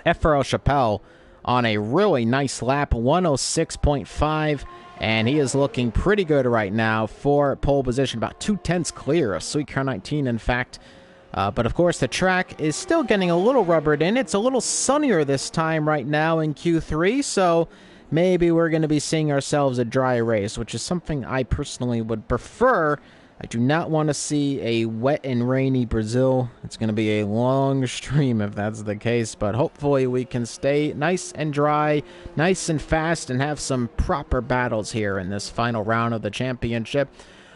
FRL Chappelle on a really nice lap, 106.5, and he is looking pretty good right now for pole position, about 2/10 clear of Sweet Crown 19, in fact. But of course, the track is still getting a little rubbered in. It's a little sunnier this time right now in Q3, so maybe we're going to be seeing ourselves a dry race, which is something I personally would prefer. I do not want to see a wet and rainy Brazil. It's going to be a long stream if that's the case, but hopefully we can stay nice and dry, nice and fast, and have some proper battles here in this final round of the championship.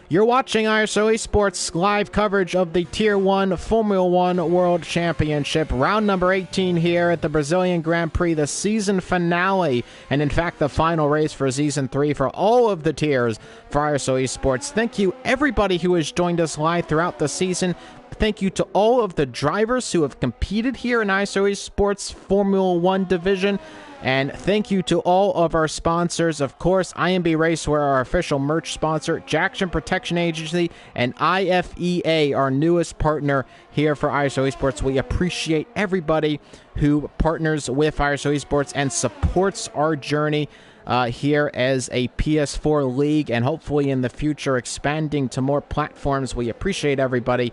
You're watching ISRL Esports live coverage of the Tier 1 Formula 1 World Championship, round number 18 here at the Brazilian Grand Prix, the season finale, and in fact the final race for Season 3 for all of the tiers for ISRL Esports. Thank you everybody who has joined us live throughout the season. Thank you to all of the drivers who have competed here in ISRL Esports Formula 1 division. And thank you to all of our sponsors. Of course, IMB Raceware, our official merch sponsor, Jackson Protection Agency, and IFEA, our newest partner here for ISRL Esports. We appreciate everybody who partners with ISRL Esports and supports our journey here as a PS4 league, and hopefully in the future expanding to more platforms. We appreciate everybody.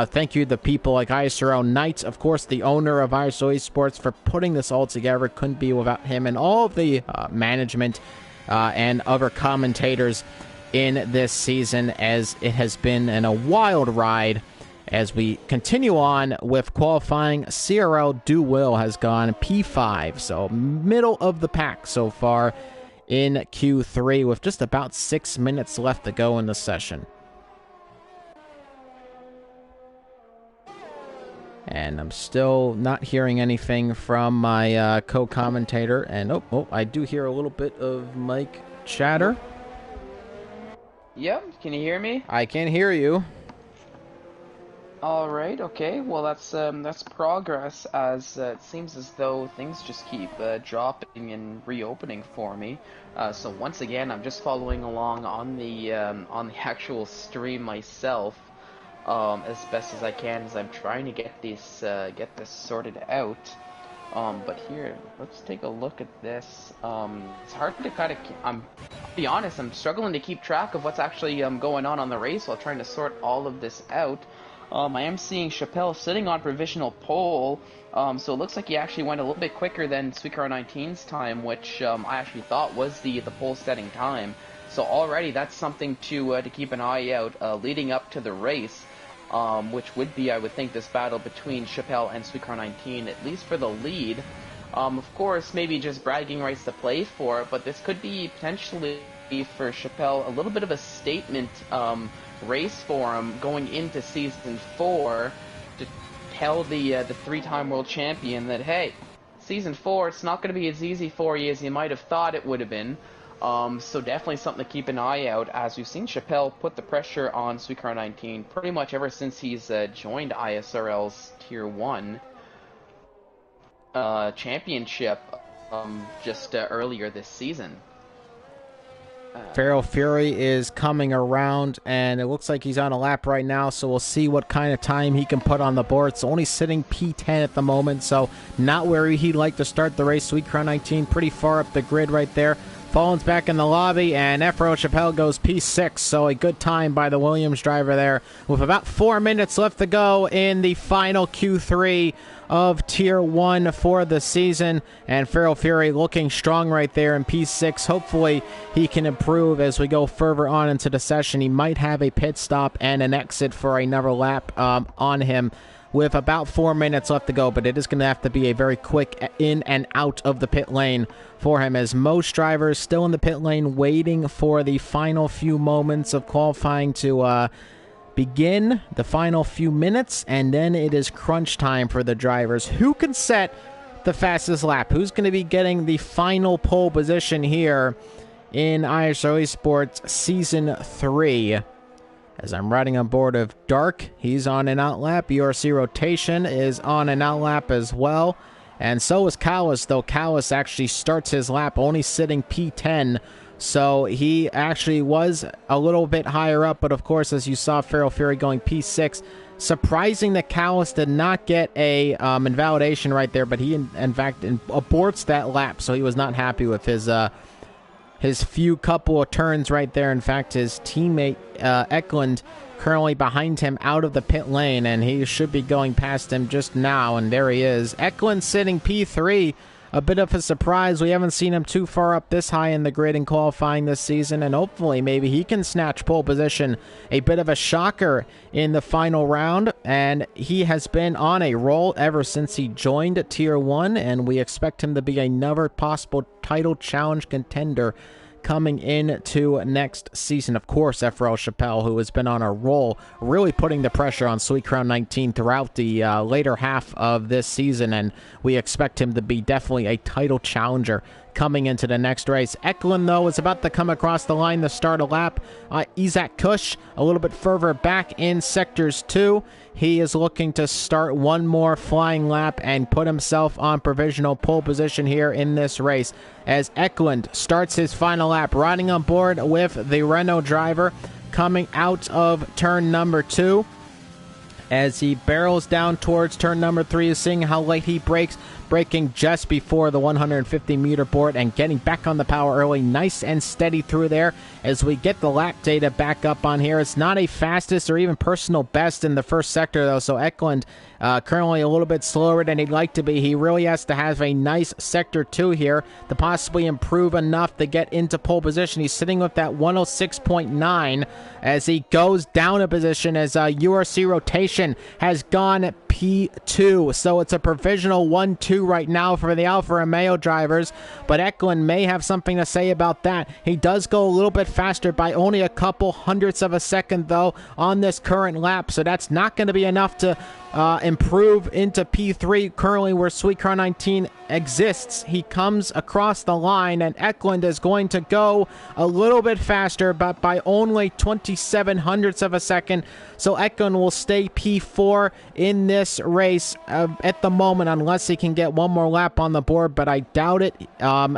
Thank you to the people like ISRL Knights, of course, the owner of ISRL Esports, for putting this all together. Couldn't be without him, and all of the management and other commentators in this season, as it has been a wild ride. As we continue on with qualifying, CRL Do-Will has gone P5, so middle of the pack so far in Q3 with just about 6 minutes left to go in the session. And I'm still not hearing anything from my co-commentator. And I do hear a little bit of mic chatter. Yep, can you hear me? I can hear you. All right, okay. Well, that's progress, as it seems as though things just keep dropping and reopening for me. So once again, I'm just following along on the actual stream myself, as best as I can, as I'm trying to get this sorted out. But here, let's take a look at this. It's hard to I'll be honest, I'm struggling to keep track of what's actually going on the race while trying to sort all of this out. I am seeing Chappelle sitting on provisional pole, so it looks like he actually went a little bit quicker than Sweetcar 19's time, which I actually thought was the pole setting time. So already that's something to keep an eye out leading up to the race, which would be, I would think, this battle between Chappelle and Sweetcar 19, at least for the lead. Of course, maybe just bragging rights to play for, but this could be potentially for Chappelle a little bit of a statement race for him going into Season 4 to tell the three-time world champion that, hey, Season 4, it's not going to be as easy for you as you might have thought it would have been. So definitely something to keep an eye out, as we've seen Chappelle put the pressure on Sweetcar 19 pretty much ever since he's joined ISRL's Tier 1 championship just earlier this season. Feral Fury is coming around, and it looks like he's on a lap right now, so we'll see what kind of time he can put on the board. It's only sitting P10 at the moment, so not where he'd like to start the race. Sweetcar 19 pretty far up the grid right there. Fallen's back in the lobby, and FRO Chappelle goes P6, so a good time by the Williams driver there. With about 4 minutes left to go in the final Q3 of Tier 1 for the season, and Feral Fury looking strong right there in P6. Hopefully he can improve as we go further on into the session. He might have a pit stop and an exit for another lap on him, with about 4 minutes left to go, but it is going to have to be a very quick in and out of the pit lane for him, as most drivers still in the pit lane waiting for the final few moments of qualifying to begin, the final few minutes, and then it is crunch time for the drivers. Who can set the fastest lap? Who's going to be getting the final pole position here in ISRL Esports Season 3? As I'm riding on board of Dark, he's on an out lap. ERC Rotation is on an out lap as well. And so is Callis, though Callis actually starts his lap only sitting P10. So he actually was a little bit higher up. But of course, as you saw, Feral Fury going P6. Surprising that Callis did not get a invalidation right there. But he, in fact, aborts that lap. So he was not happy with his few couple of turns right there. In fact, his teammate Eklund currently behind him out of the pit lane, and he should be going past him just now, and there he is. Eklund sitting P3, a bit of a surprise. We haven't seen him too far up this high in the grid in qualifying this season, and hopefully maybe he can snatch pole position. A bit of a shocker in the final round, and he has been on a roll ever since he joined Tier 1, and we expect him to be another possible title challenge contender coming into next season. Of course, FRL Chappelle, who has been on a roll, really putting the pressure on Sweetcar 19 throughout the later half of this season, and we expect him to be definitely a title challenger coming into the next race. Eklund, though, is about to come across the line to start a lap. Isaac Kush, a little bit further back in Sectors 2. He is looking to start one more flying lap and put himself on provisional pole position here in this race, as Eklund starts his final lap, riding on board with the Renault driver coming out of turn number 2. As he barrels down towards turn number 3, is seeing how late he brakes, braking just before the 150-meter board and getting back on the power early. Nice and steady through there as we get the lap data back up on here. It's not a fastest or even personal best in the first sector, though, so Eklund currently a little bit slower than he'd like to be. He really has to have a nice Sector 2 here to possibly improve enough to get into pole position. He's sitting with that 106.9 as he goes down a position as URC rotation has gone P2. So it's a provisional 1-2 right now for the Alfa Romeo drivers, but Eklund may have something to say about that. He does go a little bit faster by only a couple hundredths of a second, though, on this current lap, so that's not going to be enough to improve into P3 currently where Sweet Car 19 exists. He comes across the line, and Eklund is going to go a little bit faster, but by only 27 hundredths of a second. So Eklund will stay P4 in this race at the moment, unless he can get one more lap on the board, but I doubt it.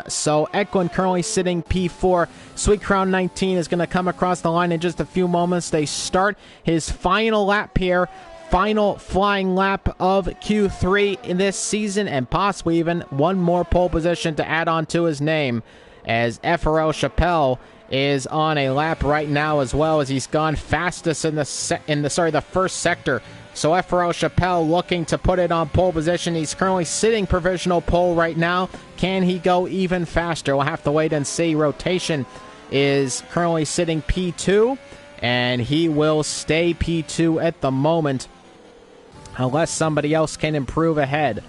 So Eklund currently sitting P4. Sweet Crown 19 is going to come across the line in just a few moments. They start his final lap here. Final flying lap of Q3 in this season, and possibly even one more pole position to add on to his name, as FRL Chappelle is on a lap right now as well, as he's gone fastest in the first sector. So FRL Chappelle looking to put it on pole position. He's currently sitting provisional pole right now. Can he go even faster? We'll have to wait and see. Rotation is currently sitting P2, and he will stay P2 at the moment, unless somebody else can improve ahead.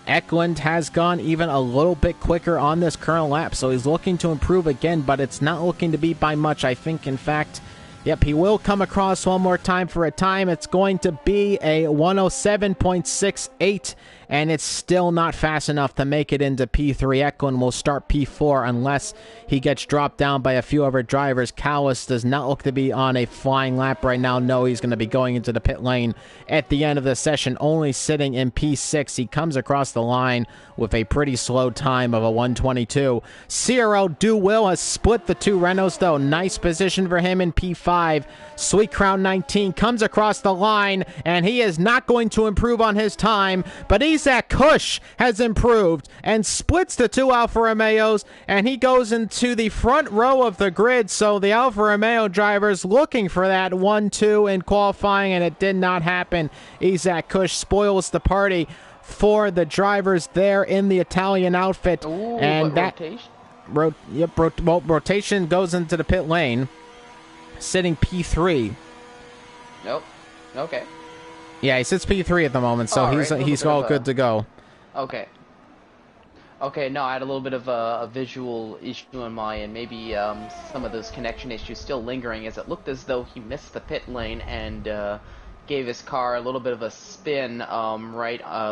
Eklund has gone even a little bit quicker on this current lap, so he's looking to improve again, but it's not looking to be by much. I think, in fact, yep, he will come across one more time for a time. It's going to be a 107.68, and it's still not fast enough to make it into P3. Eklund will start P4 unless he gets dropped down by a few other drivers. Callis does not look to be on a flying lap right now. No, he's going to be going into the pit lane at the end of the session, only sitting in P6. He comes across the line with a pretty slow time of a 122. CRL Do-Will has split the two Renaults, though. Nice position for him in P5. Sweet Crown 19 comes across the line, and he is not going to improve on his time, but Isaac Kush has improved and splits the two Alfa Romeos, and he goes into the front row of the grid. So the Alfa Romeo drivers looking for that 1-2 in qualifying, and it did not happen. Isaac Kush spoils the party for the drivers there in the Italian outfit. Ooh, and that rotation? Rotation goes into the pit lane, sitting P3. Nope. Okay. Yeah, he sits P3 at the moment, so he's all good to go. Okay. Okay, no, I had a little bit of a visual issue in my end. Maybe some of those connection issues still lingering, as it looked as though he missed the pit lane and gave his car a little bit of a spin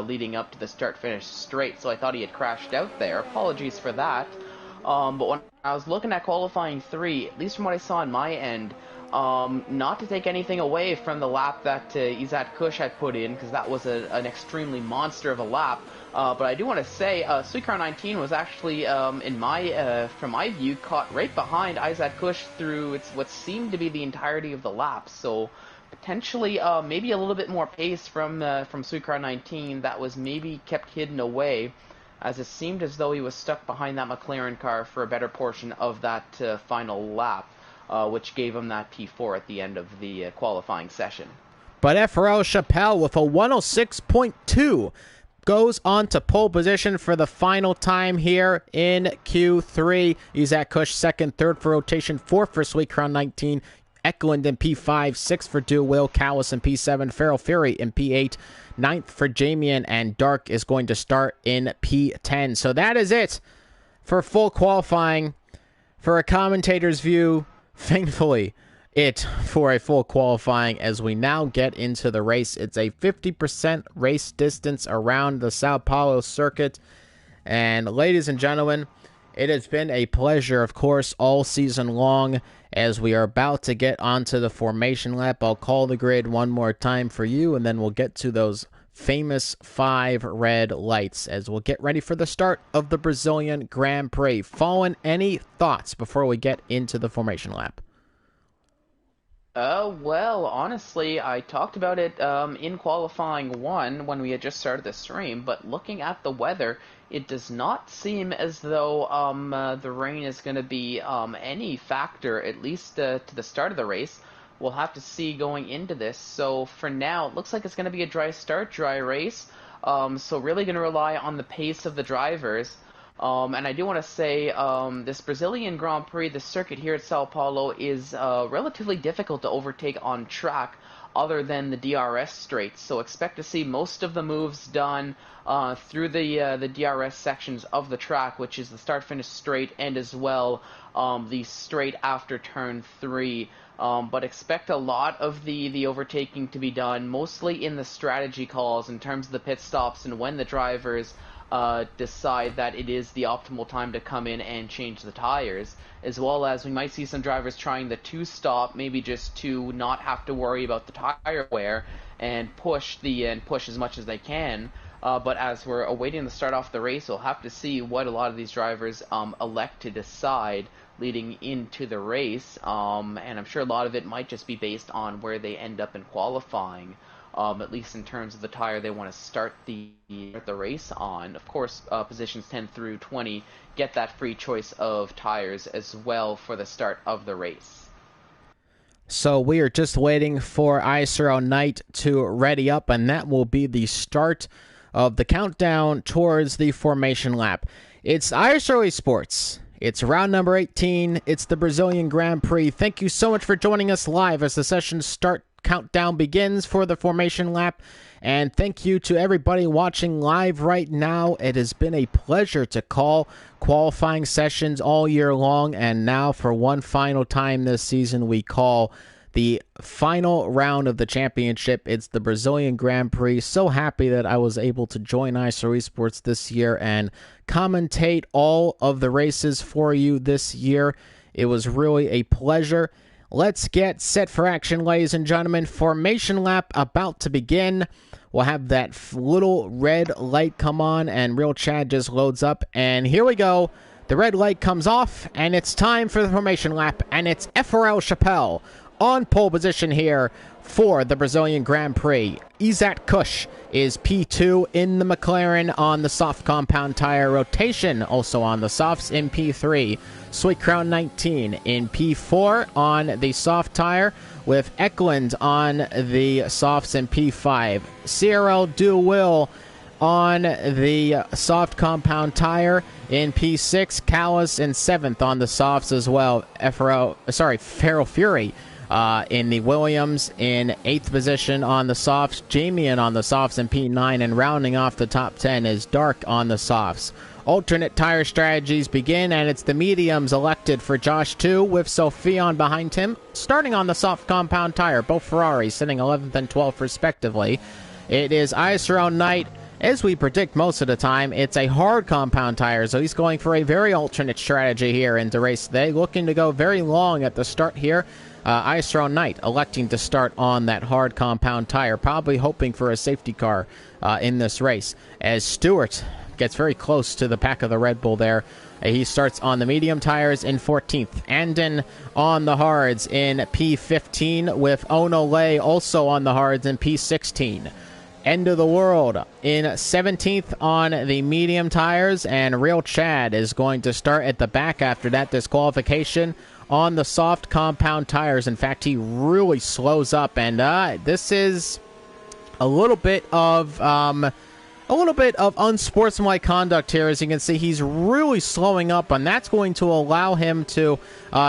leading up to the start-finish straight, so I thought he had crashed out there. Apologies for that. But when I was looking at qualifying 3, at least from what I saw on my end, not to take anything away from the lap that Isaac Kush had put in, because that was an extremely monster of a lap, but I do want to say Sweet Car 19 was actually, from my view, caught right behind Isaac Kush through what seemed to be the entirety of the lap, so potentially maybe a little bit more pace from Sweet Car 19 that was maybe kept hidden away, as it seemed as though he was stuck behind that McLaren car for a better portion of that final lap, which gave him that P4 at the end of the qualifying session. But FRL Chappelle with a 106.2 goes on to pole position for the final time here in Q3. Isaac Kush second, third for rotation, fourth for Sweet Crown 19. Eklund in P5, 6 for Do-Will, Callis in P7, Feral Fury in P8, 9th for Jamian, and Dark is going to start in P10. So that is it for full qualifying. For a commentator's view, thankfully, it for a full qualifying as we now get into the race. It's a 50% race distance around the Sao Paulo circuit. And ladies and gentlemen, it has been a pleasure, of course, all season long. As we are about to get onto the formation lap, I'll call the grid one more time for you, and then we'll get to those famous 5 red lights as we'll get ready for the start of the Brazilian Grand Prix. Fallen, any thoughts before we get into the formation lap? Well, honestly, I talked about it in qualifying one when we had just started the stream, but looking at the weather, it does not seem as though the rain is going to be any factor, at least to the start of the race. We'll have to see going into this. So for now, it looks like it's going to be a dry start, dry race. So really going to rely on the pace of the drivers. And I do want to say, this Brazilian Grand Prix, the circuit here at Sao Paulo, is relatively difficult to overtake on track other than the DRS straights. So expect to see most of the moves done through the DRS sections of the track, which is the start-finish straight and as well the straight after turn 3. But expect a lot of the overtaking to be done, mostly in the strategy calls in terms of the pit stops and when the drivers decide that it is the optimal time to come in and change the tires, as well as we might see some drivers trying the two-stop, maybe just to not have to worry about the tire wear and push as much as they can. But as we're awaiting the start off the race, we'll have to see what a lot of these drivers elect to decide leading into the race, and I'm sure a lot of it might just be based on where they end up in qualifying. At least in terms of the tire they want to start the race on. Of course, positions 10 through 20 get that free choice of tires as well for the start of the race. So we are just waiting for ISRL Night to ready up, and that will be the start of the countdown towards the formation lap. It's ISRL Esports. It's round number 18. It's the Brazilian Grand Prix. Thank you so much for joining us live as the session countdown begins for the formation lap, and thank you to everybody watching live right now. It has been a pleasure to call qualifying sessions all year long, and now for one final time this season we call the final round of the championship. It's the Brazilian Grand Prix. So happy that I was able to join ISRL Esports this year and commentate all of the races for you this year. It was really a pleasure. Let's get set for action, ladies and gentlemen. Formation lap about to begin. We'll have that little red light come on, and Real Chad just loads up. And here we go. The red light comes off, and it's time for the formation lap. And it's ISRL Chappelle on pole position here for the Brazilian Grand Prix. Izat Kush is P2 in the McLaren on the soft compound tire. Rotation also on the softs in P3. Sweet Crown 19 in P4 on the soft tire, with Eklund on the softs in P5. CRL Do Will on the soft compound tire in P6. Callis in 7th on the softs as well. Feral Fury in the Williams in 8th position on the softs. Jamian on the softs in P9, and rounding off the top 10 is Dark on the softs. Alternate tire strategies begin, and it's the mediums elected for Josh 2 with Sophion behind him, starting on the soft compound tire. Both Ferraris sitting 11th and 12th respectively. It is ISRL Night. As we predict most of the time, it's a hard compound tire, so he's going for a very alternate strategy here into race today, looking to go very long at the start here. ISRL Knight electing to start on that hard compound tire, probably hoping for a safety car in this race, as Stewart gets very close to the pack of the Red Bull there. He starts on the medium tires in 14th. Andon on the hards in P15, with Onole also on the hards in P16. End of the World in 17th on the medium tires, and Real Chad is going to start at the back after that disqualification on the soft compound tires. In fact, he really slows up, and this is a little bit of unsportsmanlike conduct here. As you can see, he's really slowing up, and that's going to allow him to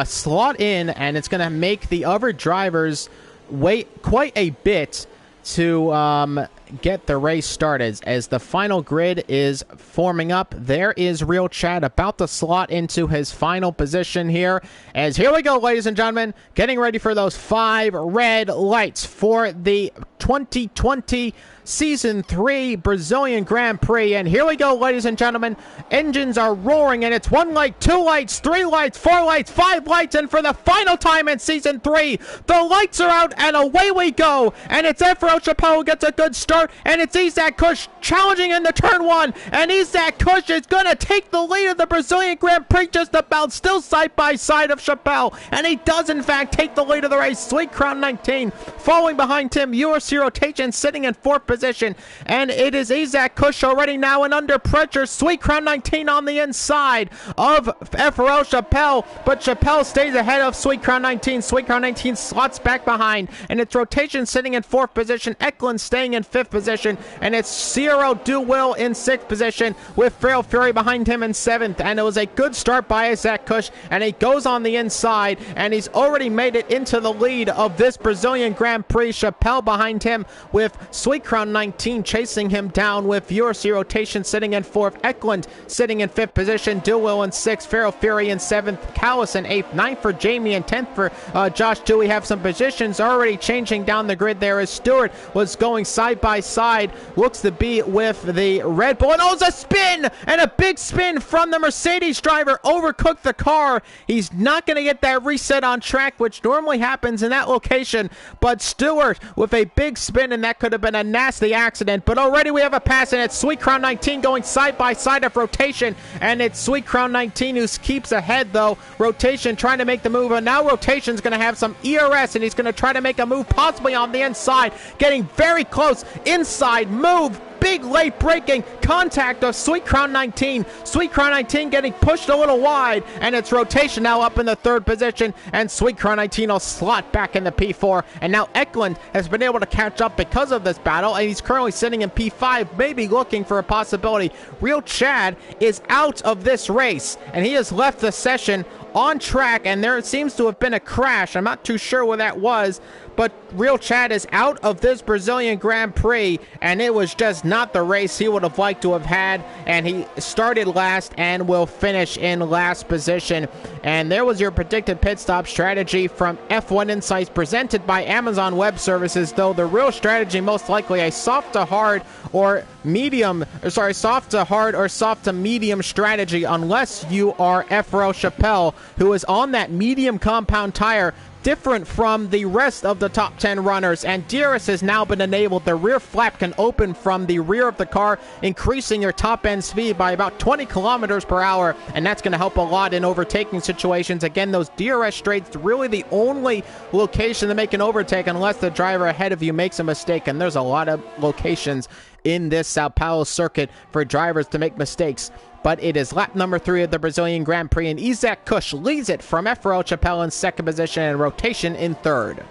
slot in, and it's going to make the other drivers wait quite a bit to get the race started. As the final grid is forming up, there is Real Chad about to slot into his final position here. As here we go, ladies and gentlemen, getting ready for those 5 red lights for the 2020 Season 3 Brazilian Grand Prix. And here we go, ladies and gentlemen. Engines are roaring, and it's 1 light, 2 lights, 3 lights, 4 lights, 5 lights, and for the final time in Season 3, the lights are out, and away we go. And it's ISRL Chappelle who gets a good start start, and it's Isaac Kush challenging into turn 1, and Isaac Kush is going to take the lead of the Brazilian Grand Prix just about, still side by side of Chappelle, and he does in fact take the lead of the race. Sweet Crown 19 following behind him, URC Rotation sitting in 4th position, and it is Isaac Kush already now and under pressure. Sweet Crown 19 on the inside of FRL Chappelle, but Chappelle stays ahead of Sweet Crown 19. Sweet Crown 19 slots back behind, and it's Rotation sitting in 4th position, Eklund staying in 5th position, and it's Ciro Duwill in 6th position with Feral Fury behind him in 7th. And it was a good start by Isaac Kush, and he goes on the inside, and he's already made it into the lead of this Brazilian Grand Prix. Chappelle behind him with Sweet Crown 19 chasing him down with URC Rotation sitting in 4th, Eklund sitting in 5th position, Duwill in 6th, Feral Fury in 7th, Callis in 8th, 9th for Jamie, and 10th for Josh Dewey. Have some positions already changing down the grid there as Stewart was going side by side, looks to be with the Red Bull, and it's a spin, and a big spin from the Mercedes driver, overcooked the car. He's not going to get that reset on track, which normally happens in that location, but Stewart with a big spin, and that could have been a nasty accident. But already we have a pass, and it's Sweet Crown 19 going side by side of Rotation, and it's Sweet Crown 19 who keeps ahead though. Rotation trying to make the move, and now Rotation's going to have some ERS, and he's going to try to make a move possibly on the inside, getting very close, inside move, big late braking contact of Sweet Crown 19. Sweet Crown 19 getting pushed a little wide, and it's Rotation now up in the 3rd position, and Sweet Crown 19 will slot back in the P4, and now Eklund has been able to catch up because of this battle, and he's currently sitting in P5, maybe looking for a possibility. Real Chad is out of this race, and he has left the session on track, and there seems to have been a crash. I'm not too sure what that was, but Real Chad is out of this Brazilian Grand Prix, and it was just not the race he would have liked to have had, and he started last and will finish in last position. And there was your predicted pit stop strategy from F1 Insights presented by Amazon Web Services, though the real strategy most likely a soft to hard or medium, soft to hard or soft to medium strategy, unless you are FRL Chappelle, who is on that medium compound tire, different from the rest of the top 10 runners, and DRS has now been enabled. The rear flap can open from the rear of the car, increasing your top end speed by about 20 kilometers per hour, and that's going to help a lot in overtaking situations. Again, those DRS straights really the only location to make an overtake unless the driver ahead of you makes a mistake, and there's a lot of locations in this Sao Paulo circuit for drivers to make mistakes. But it is lap number 3 of the Brazilian Grand Prix, and Isaac Kush leads it from FRL Chappelle in 2nd position and Rotation in 3rd.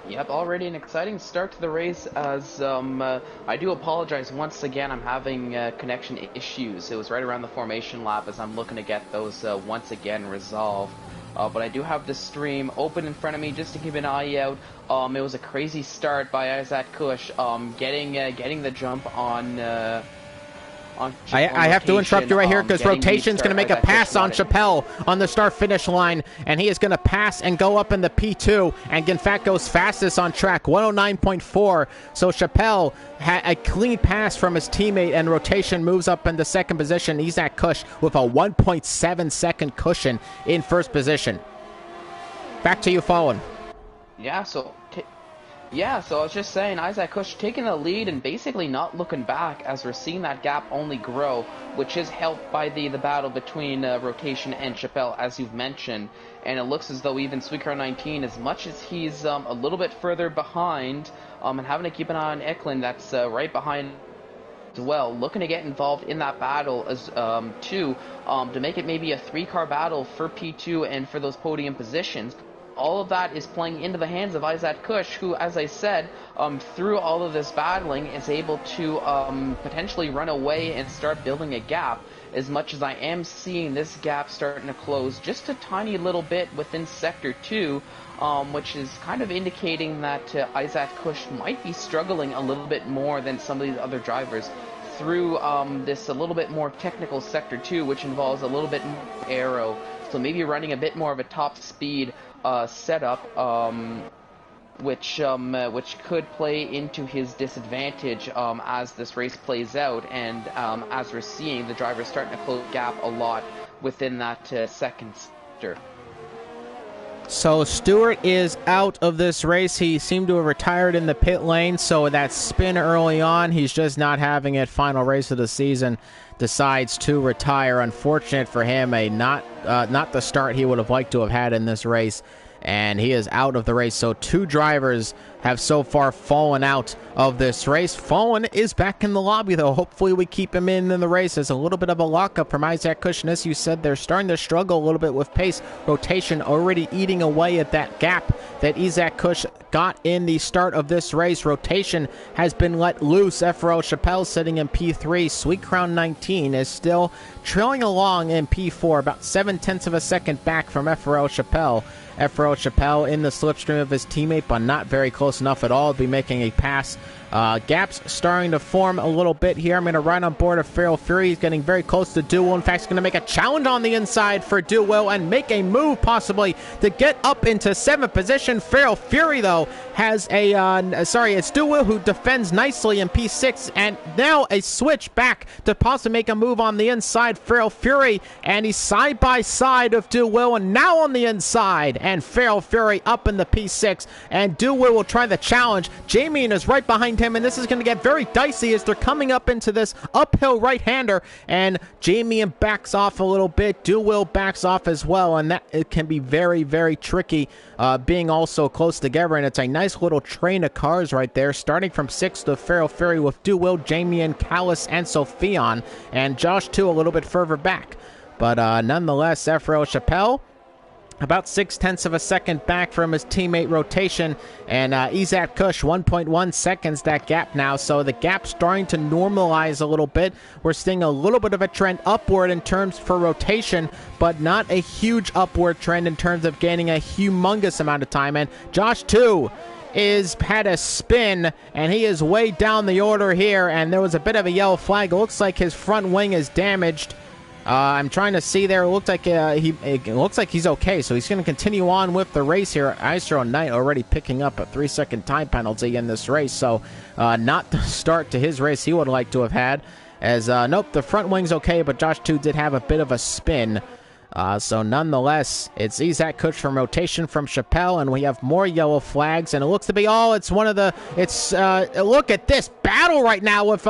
Yep, already an exciting start to the race, as I do apologize once again. I'm having connection issues. It was right around the formation lap as I'm looking to get those once again resolved. But I do have the stream open in front of me just to keep an eye out. It was a crazy start by Isaac Kush, getting the jump on I have to interrupt you right here because Rotation's going to make a pass on Chappelle on the start-finish line, and he is going to pass and go up in the P2, and in fact goes fastest on track, 109.4. So Chappelle had a clean pass from his teammate, and Rotation moves up into 2nd position. Isaac Kush with a 1.7 second cushion in 1st position. Back to you, Fallen. Yeah, so I was just saying, Isaac Kush taking the lead and basically not looking back as we're seeing that gap only grow, which is helped by the battle between Rotation and Chappelle, as you've mentioned. And it looks as though even Sweet Crown 19, as much as he's a little bit further behind, and having to keep an eye on Eklund, that's right behind as well, looking to get involved in that battle as too, to make it maybe a 3-car battle for P2 and for those podium positions. All of that is playing into the hands of Isaac Kush, who, as I said, through all of this battling, is able to potentially run away and start building a gap. As much as I am seeing this gap starting to close just a tiny little bit within Sector 2, which is kind of indicating that Isaac Kush might be struggling a little bit more than some of these other drivers through this a little bit more technical Sector 2, which involves a little bit more aero. So maybe running a bit more of a top speed setup, which could play into his disadvantage as this race plays out, and as we're seeing, the drivers starting to close the gap a lot within that second sector. So Stewart is out of this race. He seemed to have retired in the pit lane, so that spin early on, he's just not having it. Final race of the season, decides to retire. Unfortunate for him, not the start he would have liked to have had in this race, and he is out of the race. So 2 drivers have so far fallen out of this race. Fallen is back in the lobby, though. Hopefully we keep him in the race. There's a little bit of a lockup from Isaac Kush, and as you said, they're starting to struggle a little bit with pace. Rotation already eating away at that gap that Isaac Kush got in the start of this race. Rotation has been let loose. FRL Chappelle sitting in P3. Sweet Crown 19 is still trailing along in P4, about 7/10 of a second back from FRL Chappelle. FRL Chappelle in the slipstream of his teammate, but not very close enough at all to be making a pass. Gaps starting to form a little bit here. I'm going to ride on board of Feral Fury. He's getting very close to Dual. In fact, he's going to make a challenge on the inside for Dual and make a move possibly to get up into 7th position. Feral Fury, though, has it's Dual who defends nicely in P6, and now a switch back to possibly make a move on the inside. Feral Fury, and he's side by side of Dual, and now on the inside, and Feral Fury up in the P6, and Dual will try the challenge. Jamie is right behind him, and this is going to get very dicey as they're coming up into this uphill right-hander, and Jamie backs off a little bit. Dual backs off as well, and that it can be very, very tricky being all so close together, and it's a nice little train of cars right there, starting from 6th to Feral Fury with Dual, Jamie, and Callus, and Sophion, and Josh too a little bit further back. But nonetheless, FRL Chappelle about 6/10 of a second back from his teammate Rotation, and Isaac Kush 1.1 seconds that gap now, so the gap's starting to normalize a little bit. We're seeing a little bit of a trend upward in terms for Rotation, but not a huge upward trend in terms of gaining a humongous amount of time. And Josh too had a spin, and he is way down the order here, and there was a bit of a yellow flag. It looks like his front wing is damaged. I'm trying to see there. It looks like he's okay, so he's going to continue on with the race here. ISRL Knight already picking up a 3-second time penalty in this race, so not the start to his race he would like to have had. As nope, the front wing's okay, but Josh 2 did have a bit of a spin. So nonetheless, it's Isaac Kush from Rotation from Chappelle, and we have more yellow flags, and it looks to be look at this battle right now with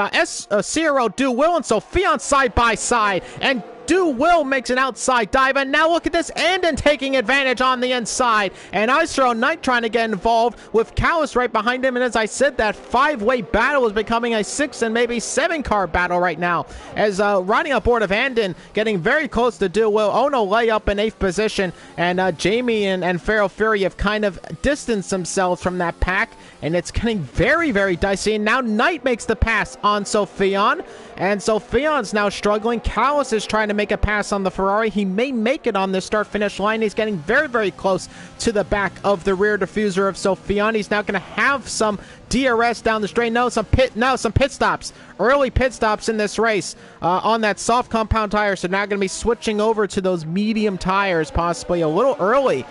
Ciro, Dual, and Sophion side by side, and Dual makes an outside dive, and now look at this, Andon taking advantage on the inside, and ISRL Knight trying to get involved with Callus right behind him, and as I said, that 5-way battle is becoming a 6 and maybe 7-car battle right now, as riding aboard of Andon, getting very close to Dual. Ono layup in 8th position, and Jamie and Feral Fury have kind of distanced themselves from that pack, and it's getting very, very dicey, and now Knight makes the pass on Sophion, and Sophion's now struggling. Callus is trying to make a pass on the Ferrari. He may make it on the start-finish line. He's getting very, very close to the back of the rear diffuser of Sophion. He's now going to have some DRS down the straight. Some pit stops. Early pit stops in this race on that soft compound tire. So now going to be switching over to those medium tires, possibly a little early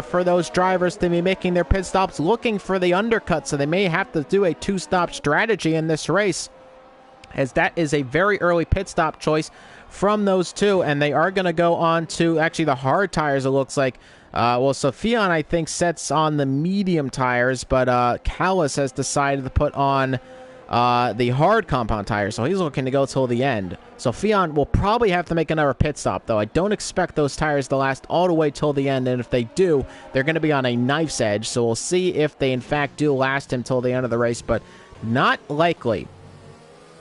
for those drivers to be making their pit stops, looking for the undercut. So they may have to do a 2-stop strategy in this race, as that is a very early pit stop choice from those two, and they are going to go on to actually the hard tires, it looks like. Sophion, I think, sets on the medium tires, but Callus has decided to put on the hard compound tires, so he's looking to go till the end. Sophion will probably have to make another pit stop, though. I don't expect those tires to last all the way till the end, and if they do, they're going to be on a knife's edge, so we'll see if they, in fact, do last him till the end of the race, but not likely.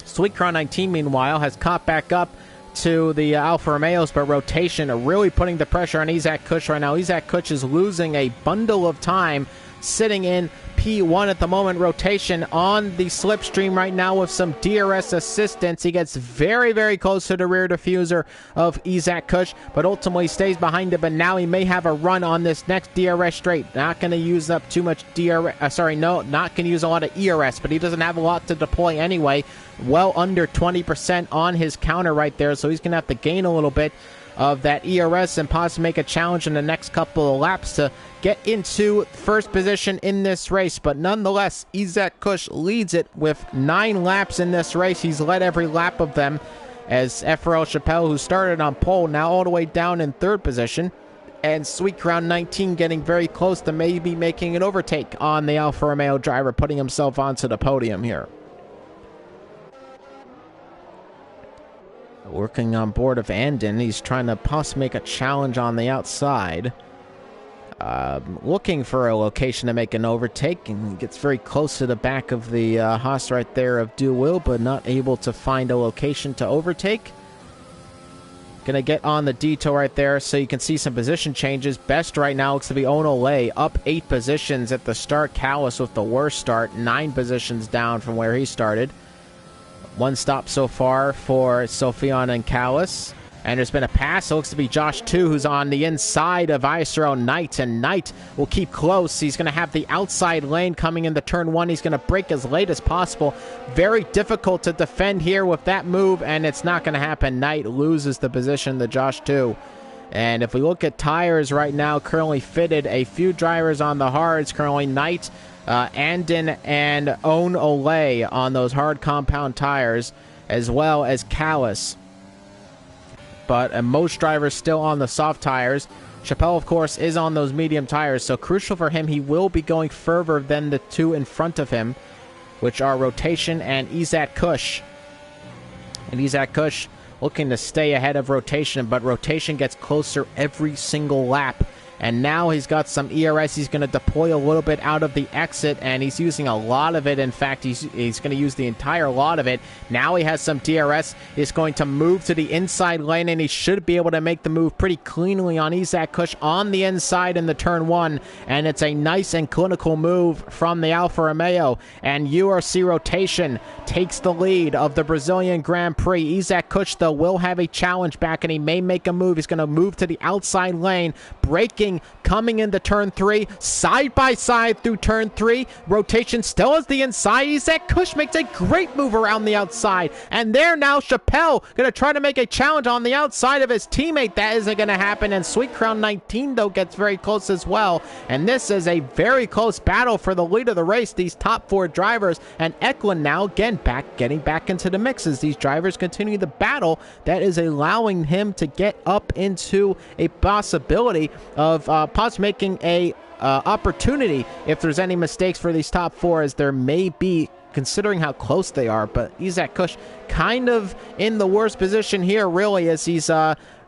Sweet Crown 19, meanwhile, has caught back up to the Alfa Romeos, but Rotation are really putting the pressure on Isaac Kush right now. Isaac Kush is losing a bundle of time, sitting in P1 at the moment. Rotation on the slipstream right now with some DRS assistance. He gets very, very close to the rear diffuser of Isaac Kush, but ultimately stays behind it. But now he may have a run on this next DRS straight. Not going to use up too much not going to use a lot of ERS, but he doesn't have a lot to deploy anyway. Well under 20% on his counter right there, so he's going to have to gain a little bit of that ERS and possibly make a challenge in the next couple of laps to get into first position in this race. But nonetheless, Isaac Kush leads it with 9 laps in this race. He's led every lap of them, as FRL Chappelle, who started on pole, now all the way down in 3rd position. And Sweet Crown 19 getting very close to maybe making an overtake on the Alfa Romeo driver, putting himself onto the podium here. Working on board of Andon, he's trying to possibly make a challenge on the outside. Looking for a location to make an overtake, and he gets very close to the back of the Haas right there of Du Will, but not able to find a location to overtake. Gonna get on the detour right there so you can see some position changes. Best right now looks to be Onole, up 8 positions at the start. Callis with the worst start, 9 positions down from where he started. 1 stop so far for Sophion and Callis. And there's been a pass. It looks to be Josh 2 who's on the inside of ISRL Knight. And Knight will keep close. He's going to have the outside lane coming into turn 1. He's going to brake as late as possible. Very difficult to defend here with that move. And it's not going to happen. Knight loses the position to Josh 2. And if we look at tires right now, currently fitted, a few drivers on the hards. Currently Knight, Andon, and Own Ole on those hard compound tires, as well as Callis. But most drivers still on the soft tires. Chappelle, of course, is on those medium tires, so crucial for him, he will be going further than the 2 in front of him, which are Rotation and Izat Kush. And Izat Kush looking to stay ahead of Rotation, but Rotation gets closer every single lap. And now he's got some ERS. He's going to deploy a little bit out of the exit, and he's using a lot of it. In fact, he's going to use the entire lot of it. Now he has some DRS. He's going to move to the inside lane, and he should be able to make the move pretty cleanly on Izak Kush on the inside in the turn 1. And it's a nice and clinical move from the Alfa Romeo. And URC Rotation takes the lead of the Brazilian Grand Prix. Izak Kush, though, will have a challenge back, and he may make a move. He's going to move to the outside lane, braking coming into turn 3, side by side through turn 3. Rotation still is the inside. Izak Kush makes a great move around the outside. And there now, Chappelle going to try to make a challenge on the outside of his teammate. That isn't going to happen. And Sweet Crown 19, though, gets very close as well. And this is a very close battle for the lead of the race, these top 4 drivers. And Eklund now, again, getting back into the mix as these drivers continue the battle that is allowing him to get up into a possibility of possibly making a opportunity if there's any mistakes for these top 4, as there may be, considering how close they are. But Izak Kush kind of in the worst position here, really, as he's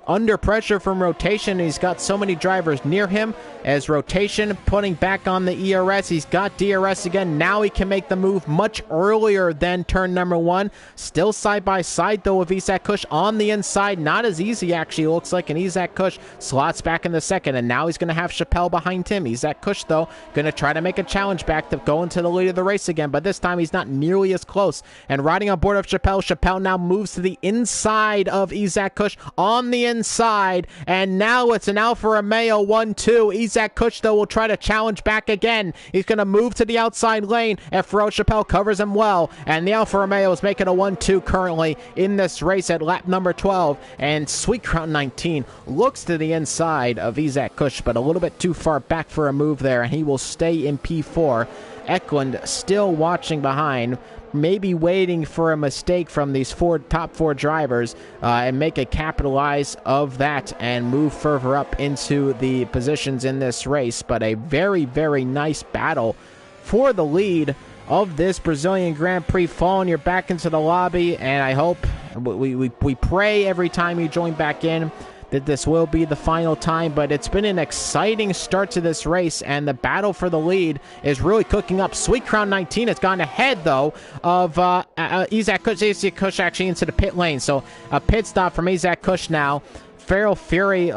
under pressure from Rotation. He's got so many drivers near him, as Rotation putting back on the ERS. He's got DRS again. Now he can make the move much earlier than turn number 1. Still side by side, though, with Izak Kush on the inside. Not as easy, actually, looks like. And Izak Kush slots back in the second, and now he's going to have Chappelle behind him. Izak Kush, though, going to try to make a challenge back to go into the lead of the race again, but this time he's not nearly as close. And riding on board of Chappelle, Chappelle now moves to the inside of Izak Kush on the inside, and now it's an Alfa Romeo 1-2. Izak Kush, though, will try to challenge back again. He's going to move to the outside lane, and Feroz Chappelle covers him well, and the Alfa Romeo is making a 1-2 currently in this race at lap number 12, and Sweet Crown 19 looks to the inside of Izak Kush, but a little bit too far back for a move there, and he will stay in P4. Eklund still watching behind, maybe waiting for a mistake from these top 4 drivers and make a capitalize of that and move further up into the positions in this race. But a very, very nice battle for the lead of this Brazilian Grand Prix. Fallen, you're back into the lobby, and I hope, we pray every time you join back in that this will be the final time, but it's been an exciting start to this race, and the battle for the lead is really cooking up. Sweet Crown 19 has gone ahead, though, of Izak Kush. Izak Kush actually into the pit lane, so a pit stop from Izak Kush now. Feral Fury it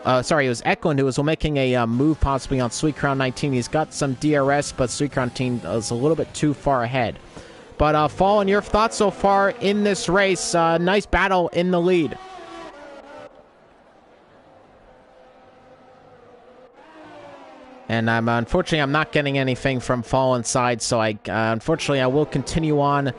was Eklund who was making a move possibly on Sweet Crown 19. He's got some DRS, but Sweet Crown 19 is a little bit too far ahead. But Fallen, your thoughts so far in this race? Nice battle in the lead. And unfortunately, I'm not getting anything from Fallen's side, so unfortunately, I will continue on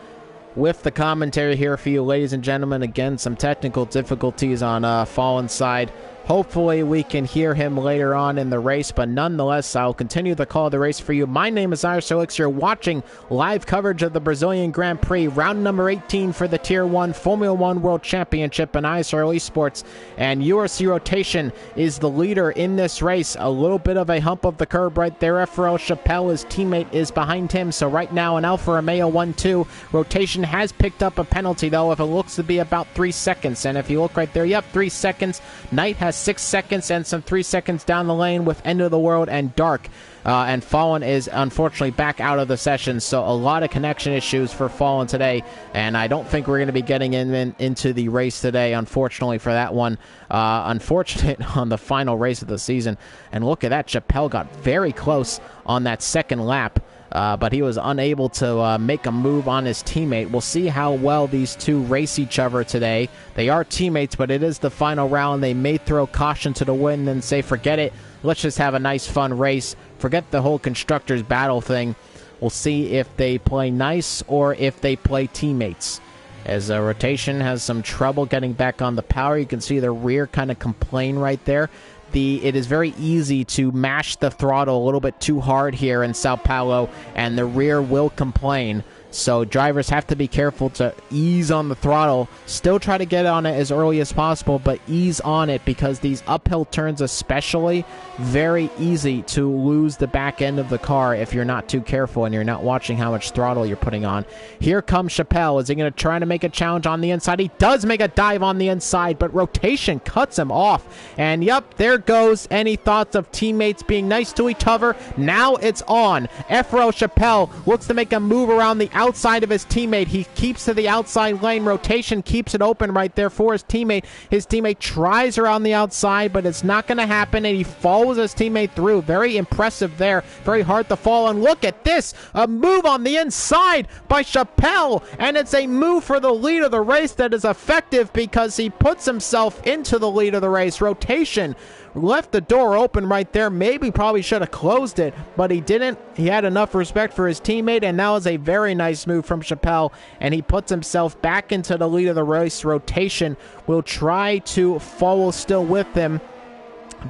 with the commentary here for you, ladies and gentlemen. Again, some technical difficulties on Fallen's side. Hopefully we can hear him later on in the race, but nonetheless, I'll continue the call of the race for you. My name is ISRL Esports. You're watching live coverage of the Brazilian Grand Prix, round number 18 for the Tier 1 Formula 1 World Championship in ISRL Esports, and URC Rotation is the leader in this race. A little bit of a hump of the curb right there. FRL Chappelle, his teammate, is behind him, so right now in Alfa Romeo 1-2, Rotation has picked up a penalty, though, if it looks to be about 3 seconds, and if you look right there, yep, 3 seconds. Knight has 6 seconds and some 3 seconds down the lane with End of the World and Dark. And Fallen is unfortunately back out of the session, so a lot of connection issues for Fallen today, and I don't think we're going to be getting into the race today, unfortunately, for that one. Unfortunate on the final race of the season. And look at that, Chappelle got very close on that second lap. But he was unable to make a move on his teammate. We'll see how well these two race each other today. They are teammates, but it is the final round. They may throw caution to the wind and say, forget it. Let's just have a nice, fun race. Forget the whole constructors battle thing. We'll see if they play nice or if they play teammates. As Rotation has some trouble getting back on the power. You can see the rear kind of complain right there. It is very easy to mash the throttle a little bit too hard here in Sao Paulo, and the rear will complain. So drivers have to be careful to ease on the throttle. Still try to get on it as early as possible, but ease on it, because these uphill turns especially, very easy to lose the back end of the car if you're not too careful and you're not watching how much throttle you're putting on. Here comes Chappelle. Is he going to try to make a challenge on the inside? He does make a dive on the inside, but Rotation cuts him off. And yep, there goes any thoughts of teammates being nice to each other. Now it's on. FRL Chappelle looks to make a move around the outside of his teammate. He keeps to the outside lane. Rotation keeps it open right there for his teammate. His teammate tries around the outside, but it's not going to happen, and he follows his teammate through. Very impressive there. Very hard to fall. And look at this. A move on the inside by Chappelle, and it's a move for the lead of the race that is effective because he puts himself into the lead of the race. Rotation left the door open right there. Maybe probably should have closed it, but he didn't. He had enough respect for his teammate, and that was a very nice move from Chappelle, and he puts himself back into the lead of the race. Rotation will try to follow still with him,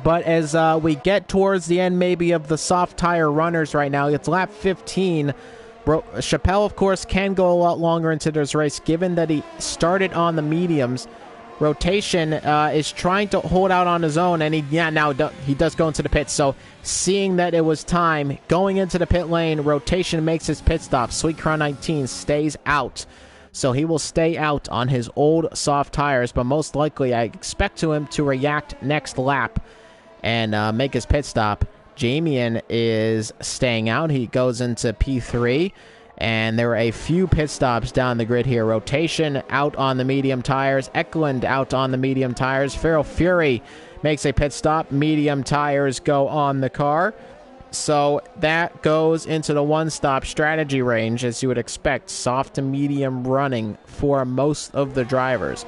but as we get towards the end maybe of the soft tire runners right now, it's lap 15. Chappelle, of course, can go a lot longer into this race given that he started on the mediums. Rotation is trying to hold out on his own, and he does go into the pit. So seeing that it was time, going into the pit lane, Rotation makes his pit stop. Sweet Crown 19 stays out. So he will stay out on his old soft tires, but most likely I expect him to react next lap and make his pit stop. Jamian is staying out. He goes into P3. And there were a few pit stops down the grid here. Rotation out on the medium tires. Eklund out on the medium tires. Feral Fury makes a pit stop. Medium tires go on the car. So that goes into the one-stop strategy range, as you would expect. Soft to medium running for most of the drivers.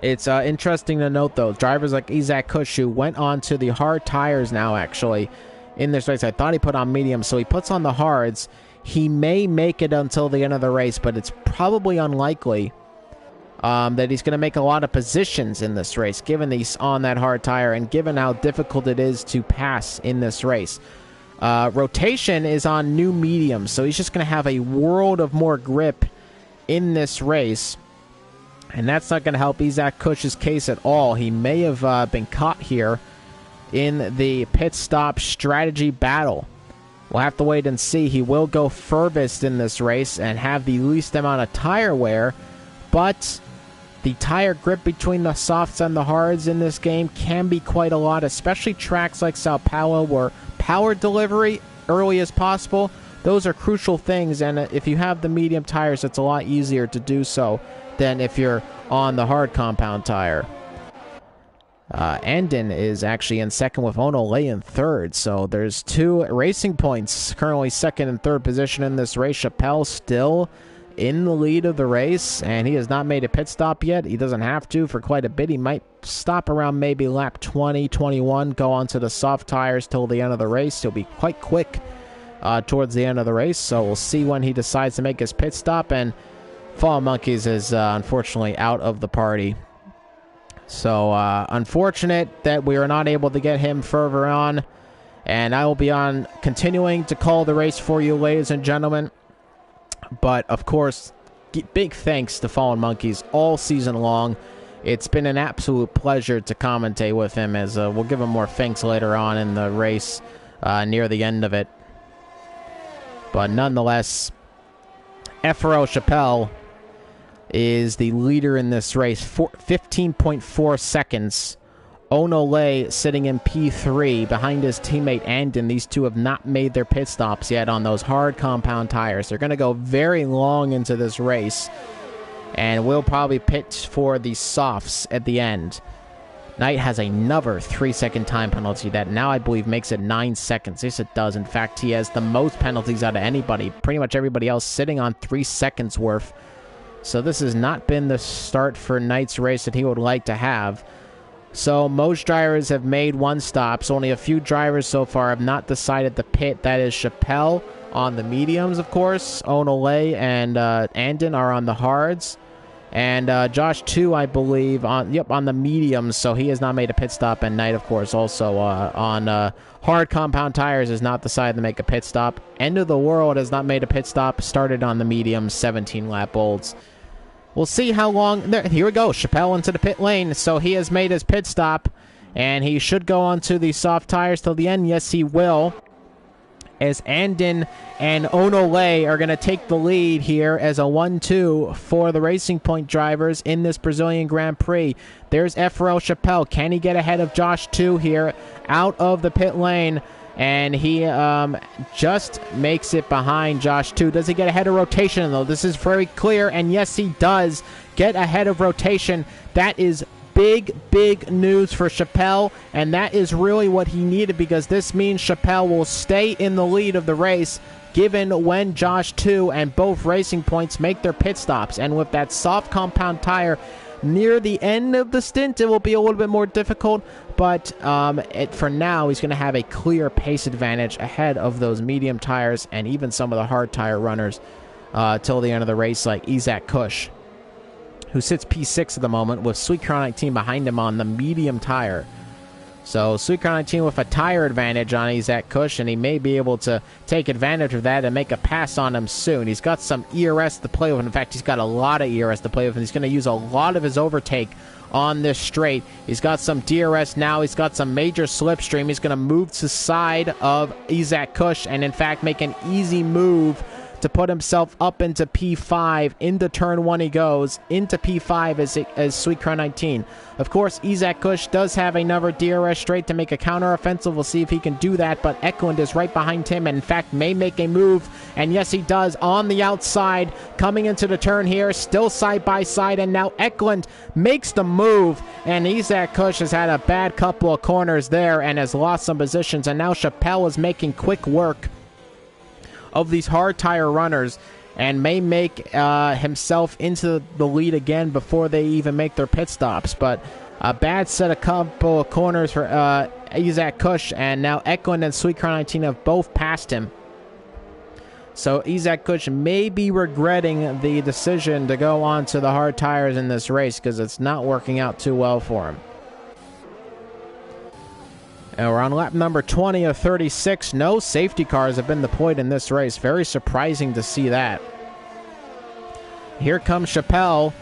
It's interesting to note, though, drivers like Isaac Kush, who went on to the hard tires now, actually, in this race. I thought he put on medium, so he puts on the hards. He may make it until the end of the race, but it's probably unlikely that he's going to make a lot of positions in this race, given he's on that hard tire and given how difficult it is to pass in this race. Rotation is on new mediums, so he's just going to have a world of more grip in this race, and that's not going to help Isaac Kush's case at all. He may have been caught here in the pit stop strategy battle. We'll have to wait and see. He will go furthest in this race and have the least amount of tire wear, but the tire grip between the softs and the hards in this game can be quite a lot, especially tracks like Sao Paulo where power delivery early as possible. Those are crucial things, and if you have the medium tires, it's a lot easier to do so than if you're on the hard compound tire. Andon is actually in second with Onole in third. So there's 2 racing points. Currently second and third position in this race. Chappelle still in the lead of the race, and he has not made a pit stop yet. He doesn't have to for quite a bit. He might stop around maybe lap 20, 21, go onto the soft tires till the end of the race. He'll be quite quick towards the end of the race, so we'll see when he decides to make his pit stop. And Fallen Monkeys is unfortunately out of the party. So, unfortunate that we were not able to get him further on. And I will be on continuing to call the race for you, ladies and gentlemen. But, of course, big thanks to Fallen Monkeys all season long. It's been an absolute pleasure to commentate with him, as we'll give him more thanks later on in the race near the end of it. But nonetheless, ISRL Chappelle is the leader in this race, 15.4 seconds. Onole sitting in P3 behind his teammate Andon. These two have not made their pit stops yet on those hard compound tires. They're going to go very long into this race, and we'll probably pit for the softs at the end. Knight has another 3-second time penalty that now I believe makes it 9 seconds. Yes, it does. In fact, he has the most penalties out of anybody. Pretty much everybody else sitting on 3 seconds worth. So this has not been the start for Knight's race that he would like to have. So most drivers have made one stop. So only a few drivers so far have not decided to pit. That is Chappelle on the mediums, of course. Onole and Andon are on the hards. And Josh, too, I believe, on the mediums, so he has not made a pit stop. And Knight, of course, also on hard compound tires has not decided to make a pit stop. End of the World has not made a pit stop, started on the mediums, 17-lap olds. We'll see how long... Here we go, Chappelle into the pit lane, so he has made his pit stop, and he should go onto the soft tires till the end. Yes, he will, as Andon and Onole are going to take the lead here as a 1-2 for the Racing Point drivers in this Brazilian Grand Prix. There's ISRL Chappelle. Can he get ahead of Josh 2 here out of the pit lane? And he just makes it behind Josh 2. Does he get ahead of rotation, though? This is very clear, and yes, he does get ahead of rotation. That is big, big news for Chappelle, and that is really what he needed, because this means Chappelle will stay in the lead of the race given when Josh 2 and both Racing Points make their pit stops. And with that soft compound tire near the end of the stint, it will be a little bit more difficult, but for now, he's going to have a clear pace advantage ahead of those medium tires and even some of the hard tire runners till the end of the race, like Isaac Kush, who sits P6 at the moment with Sweet Crown 19 behind him on the medium tire. So Sweet Crown 19 with a tire advantage on Isaac Kush, and he may be able to take advantage of that and make a pass on him soon. He's got some ERS to play with. In fact, he's got a lot of ERS to play with, and he's going to use a lot of his overtake on this straight. He's got some DRS now. He's got some major slipstream. He's going to move to the side of Isaac Kush and, in fact, make an easy move to put himself up into P5. Into turn 1 he goes. Into P5 as Sweet Crown 19. Of course, Isaac Kush does have another DRS straight to make a counter-offensive. We'll see if he can do that, but Eklund is right behind him and, in fact, may make a move. And, yes, he does on the outside. Coming into the turn here, still side-by-side, and now Eklund makes the move. And Isaac Kush has had a bad couple of corners there and has lost some positions. And now Chappelle is making quick work of these hard tire runners and may make himself into the lead again before they even make their pit stops. But a bad set of couple of corners for Isaac Kush, and now Eklund and Sweet Crown 19 have both passed him. So Isaac Kush may be regretting the decision to go on to the hard tires in this race, because it's not working out too well for him. And we're on lap number 20 of 36. No safety cars have been deployed in this race. Very surprising to see that. Here comes Chappelle.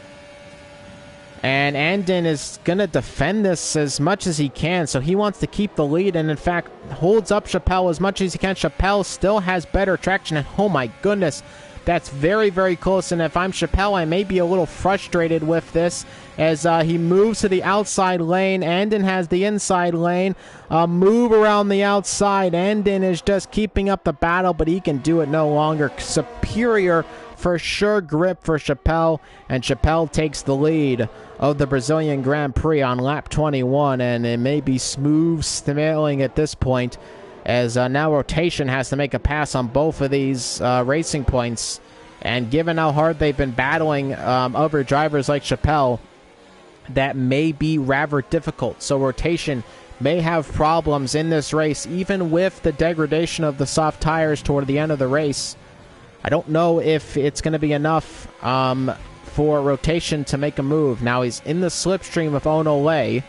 And Andon is going to defend this as much as he can. So he wants to keep the lead and, in fact, holds up Chappelle as much as he can. Chappelle still has better traction. And, oh, my goodness, that's very, very close. And if I'm Chappelle, I may be a little frustrated with this as he moves to the outside lane. Andon has the inside lane. Move around the outside. Andon is just keeping up the battle, but he can do it no longer. Superior, for sure, grip for Chappelle, and Chappelle takes the lead of the Brazilian Grand Prix on lap 21, and it may be smooth sailing at this point, as now rotation has to make a pass on both of these Racing Points, and given how hard they've been battling other drivers like Chappelle, that may be rather difficult. So rotation may have problems in this race, even with the degradation of the soft tires toward the end of the race. I don't know if it's going to be enough for Rotation to make a move. Now he's in the slipstream of Onole,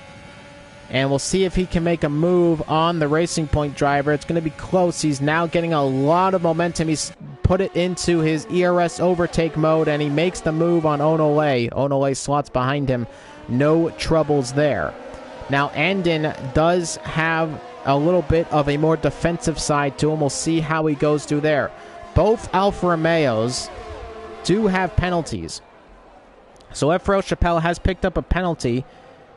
and we'll see if he can make a move on the Racing Point driver. It's going to be close. He's now getting a lot of momentum. He's put it into his ERS overtake mode, and he makes the move on Onole. Onole slots behind him. No troubles there. Now, Andin does have a little bit of a more defensive side to him. We'll see how he goes through there. Both Alfa Romeos do have penalties. So Efrail Chappelle has picked up a penalty.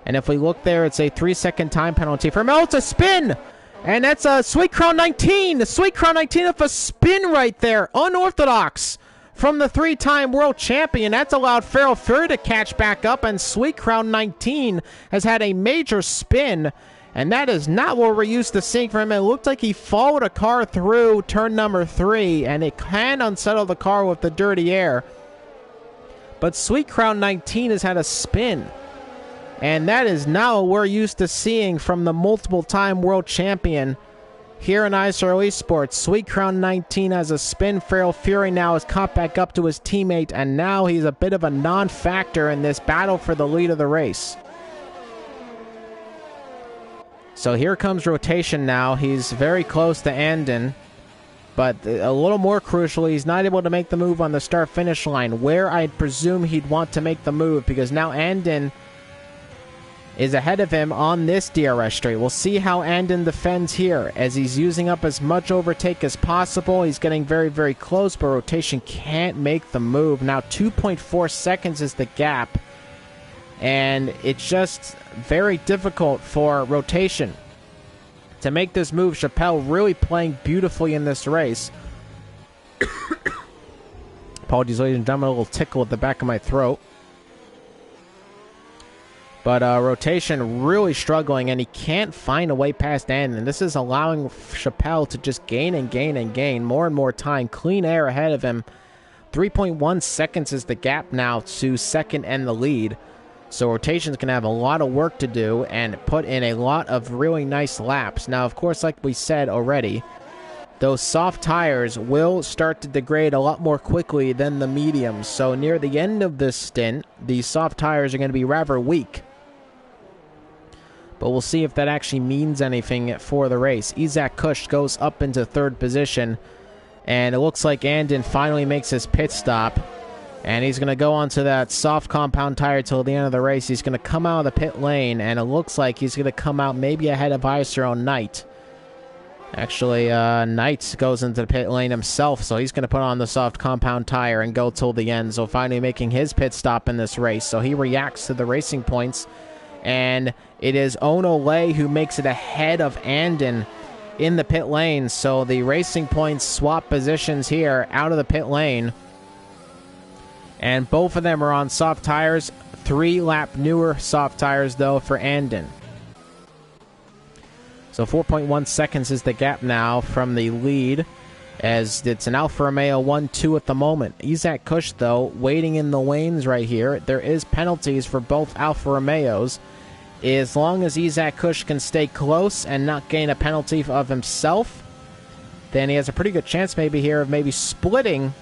And if we look there, it's a 3-second time penalty for Mel. It's a spin! And that's a Sweet Crown 19! The Sweet Crown 19 with a spin right there. Unorthodox from the 3-time world champion. That's allowed Feral Fury to catch back up. And Sweet Crown 19 has had a major spin. And that is not what we're used to seeing from him. It looked like he followed a car through turn number 3. And it can unsettle the car with the dirty air. But Sweet Crown 19 has had a spin. And that is now what we're used to seeing from the multiple-time world champion here in ISRL Esports. Sweet Crown 19 has a spin. Feral Fury now is caught back up to his teammate, and now he's a bit of a non-factor in this battle for the lead of the race. So here comes Rotation now. He's very close to Andin, but a little more crucially, he's not able to make the move on the start-finish line, where I presume he'd want to make the move, because now Andin is ahead of him on this DRS straight. We'll see how Andin defends here, as he's using up as much overtake as possible. He's getting very, very close, but Rotation can't make the move. Now 2.4 seconds is the gap, and it's just very difficult for Rotation to make this move. Chappelle really playing beautifully in this race. Apologies, ladies and gentlemen, a little tickle at the back of my throat. But Rotation really struggling, and he can't find a way past Andin. This is allowing Chappelle to just gain and gain and gain more and more time. Clean air ahead of him. 3.1 seconds is the gap now to second and the lead. So Rotation's going to have a lot of work to do and put in a lot of really nice laps. Now, of course, like we said already, those soft tires will start to degrade a lot more quickly than the mediums. So near the end of this stint, these soft tires are going to be rather weak. But we'll see if that actually means anything for the race. Isaac Kush goes up into third position. And it looks like Andin finally makes his pit stop. And he's going to go onto that soft compound tire till the end of the race. He's going to come out of the pit lane. And it looks like he's going to come out maybe ahead of ISRL Knight. Actually, Knight goes into the pit lane himself. So he's going to put on the soft compound tire and go till the end. So finally making his pit stop in this race. So he reacts to the racing points. And it is Onole who makes it ahead of Andin in the pit lane. So the racing points swap positions here out of the pit lane. And both of them are on soft tires. 3-lap newer soft tires, though, for Andin. So 4.1 seconds is the gap now from the lead, as it's an Alfa Romeo 1-2 at the moment. Isaac Kush, though, waiting in the lanes right here. There is penalties for both Alfa Romeos. As long as Isaac Kush can stay close and not gain a penalty of himself, then he has a pretty good chance maybe here of maybe splitting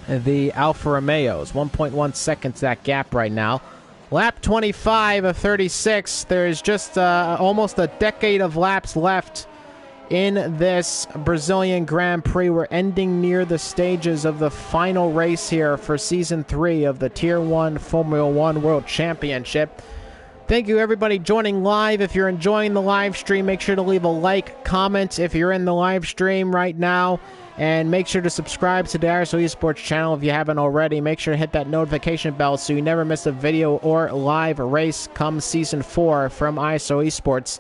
the Alfa Romeos. 1.1 seconds that gap right now. Lap 25 of 36. There's just almost a decade of laps left in this Brazilian Grand Prix. We're ending near the stages of the final race here for Season 3 of the Tier 1 Formula 1 World Championship. Thank you, everybody, joining live. If you're enjoying the live stream, make sure to leave a like, comment if you're in the live stream right now, and make sure to subscribe to the ISRL Esports channel if you haven't already. Make sure to hit that notification bell so you never miss a video or live race come Season 4 from ISRL Esports.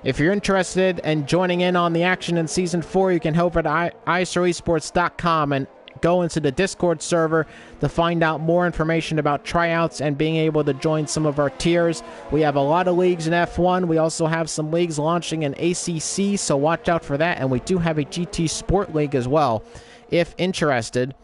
If you're interested in joining in on the action in Season 4, you can head over to ISRLesports.com and go into the Discord server to find out more information about tryouts and being able to join some of our tiers. We have a lot of leagues in F1. We also have some leagues launching in ACC, so watch out for that. And we do have a GT Sport League as well, if interested.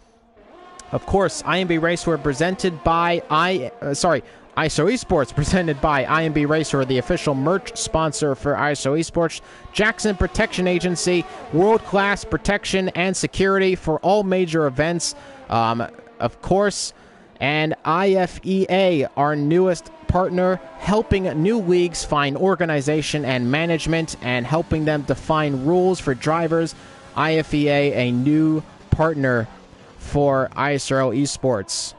Of course, IMB Racer presented by ISRL Esports, presented by IMB Racer, the official merch sponsor for ISRL Esports. Jackson Protection Agency, world-class protection and security for all major events. Of course, And IFEA, our newest partner, helping new leagues find organization and management and helping them define rules for drivers. IFEA, a new partner for ISRL Esports.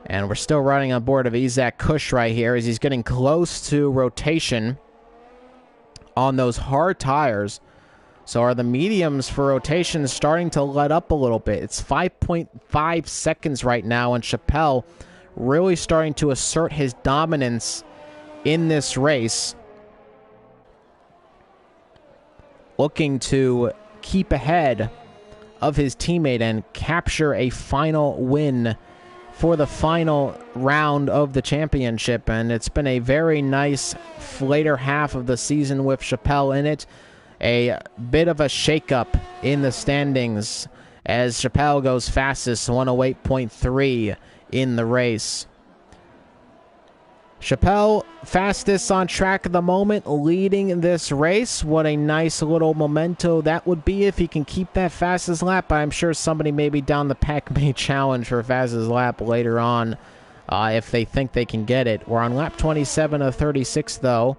And we're still riding on board of Isaac Kush right here as he's getting close to rotation on those hard tires. So are the mediums for rotation starting to let up a little bit? It's 5.5 seconds right now, and Chappelle really starting to assert his dominance in this race. Looking to keep ahead of his teammate and capture a final win for the final round of the championship. And it's been a very nice later half of the season with Chappelle in it. A bit of a shakeup in the standings as Chappelle goes fastest, 108.3 in the race. Chappelle fastest on track at the moment, leading this race. What a nice little memento that would be if he can keep that fastest lap. I'm sure somebody maybe down the pack may challenge for fastest lap later on if they think they can get it. We're on lap 27 of 36 though.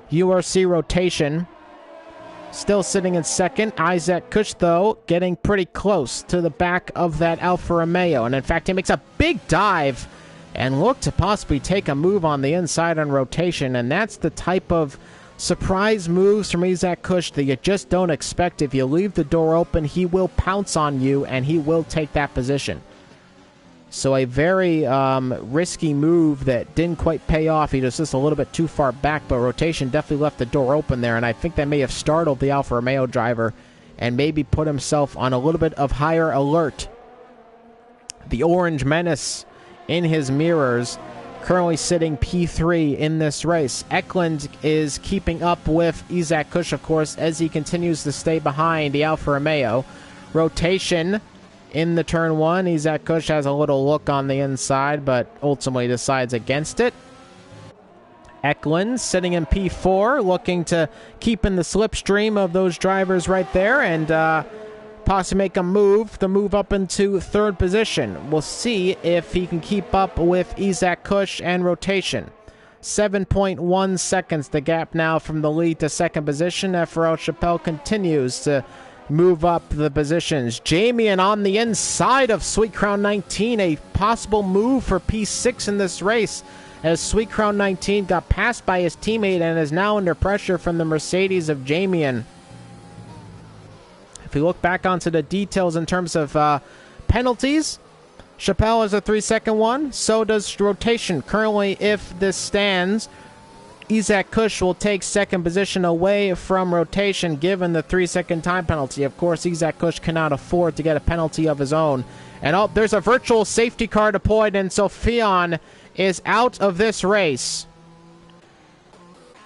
URC rotation. Still sitting in second. Isaac Kush, though, getting pretty close to the back of that Alfa Romeo. And, in fact, he makes a big dive and look to possibly take a move on the inside on rotation. And that's the type of surprise moves from Isaac Kush that you just don't expect. If you leave the door open, he will pounce on you, and he will take that position. So a very risky move that didn't quite pay off. He was just a little bit too far back, but rotation definitely left the door open there, and I think that may have startled the Alfa Romeo driver and maybe put himself on a little bit of higher alert. The Orange Menace in his mirrors, currently sitting P3 in this race. Eklund is keeping up with Isaac Kush, of course, as he continues to stay behind the Alfa Romeo. Rotation in the turn one. Isaac Kush has a little look on the inside, but ultimately decides against it. Eklund sitting in P4, looking to keep in the slipstream of those drivers right there and possibly make a move to move up into third position. We'll see if he can keep up with Isaac Kush and rotation. 7.1 seconds the gap now from the lead to second position. FRL Chappelle continues to move up the positions. Jamian on the inside of Sweet Crown 19, a possible move for P6 in this race, as Sweet Crown 19 got passed by his teammate and is now under pressure from the Mercedes of Jamian. If we look back onto the details in terms of penalties, Chappelle has a 3-second one, so does rotation. Currently, if this stands, Isaac Kush will take second position away from rotation given the 3-second time penalty. Of course, Isaac Kush cannot afford to get a penalty of his own. And there's a virtual safety car deployed, and Sophion is out of this race.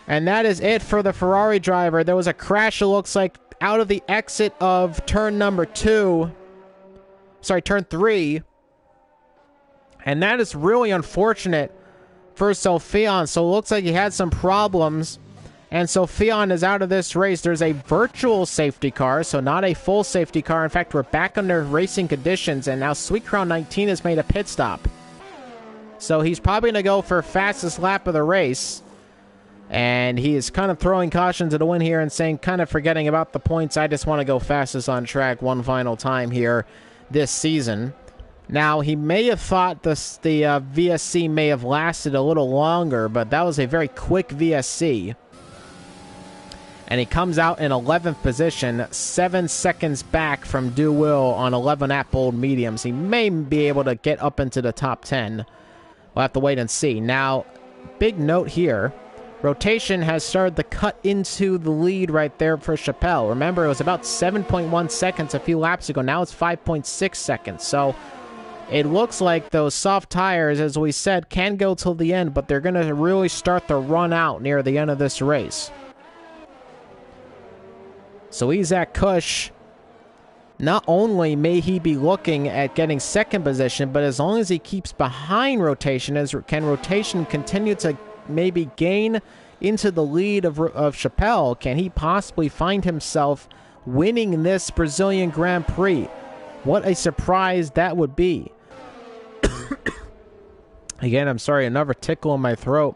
And that is it for the Ferrari driver. There was a crash, it looks like, out of the exit of turn number 2. Sorry, turn 3. And that is really unfortunate for Sophion. So it looks like he had some problems, and Sophion is out of this race. There's a virtual safety car, so not a full safety car. In fact, we're back under racing conditions, and now Sweet Crown 19 has made a pit stop. So he's probably going to go for fastest lap of the race, and he is kind of throwing caution to the wind here and saying, kind of forgetting about the points, I just want to go fastest on track one final time here this season. Now, he may have thought the VSC may have lasted a little longer, but that was a very quick VSC. And he comes out in 11th position, 7 seconds back from Do Will on 11 Apple mediums. He may be able to get up into the top 10. We'll have to wait and see. Now, big note here. Rotation has started to cut into the lead right there for Chappelle. Remember, it was about 7.1 seconds a few laps ago. Now it's 5.6 seconds. So it looks like those soft tires, as we said, can go till the end, but they're going to really start to run out near the end of this race. So Isaac Kush, not only may he be looking at getting second position, but as long as he keeps behind rotation, can rotation continue to maybe gain into the lead of Chappelle? Can he possibly find himself winning this Brazilian Grand Prix? What a surprise that would be. Again, I'm sorry, another tickle in my throat.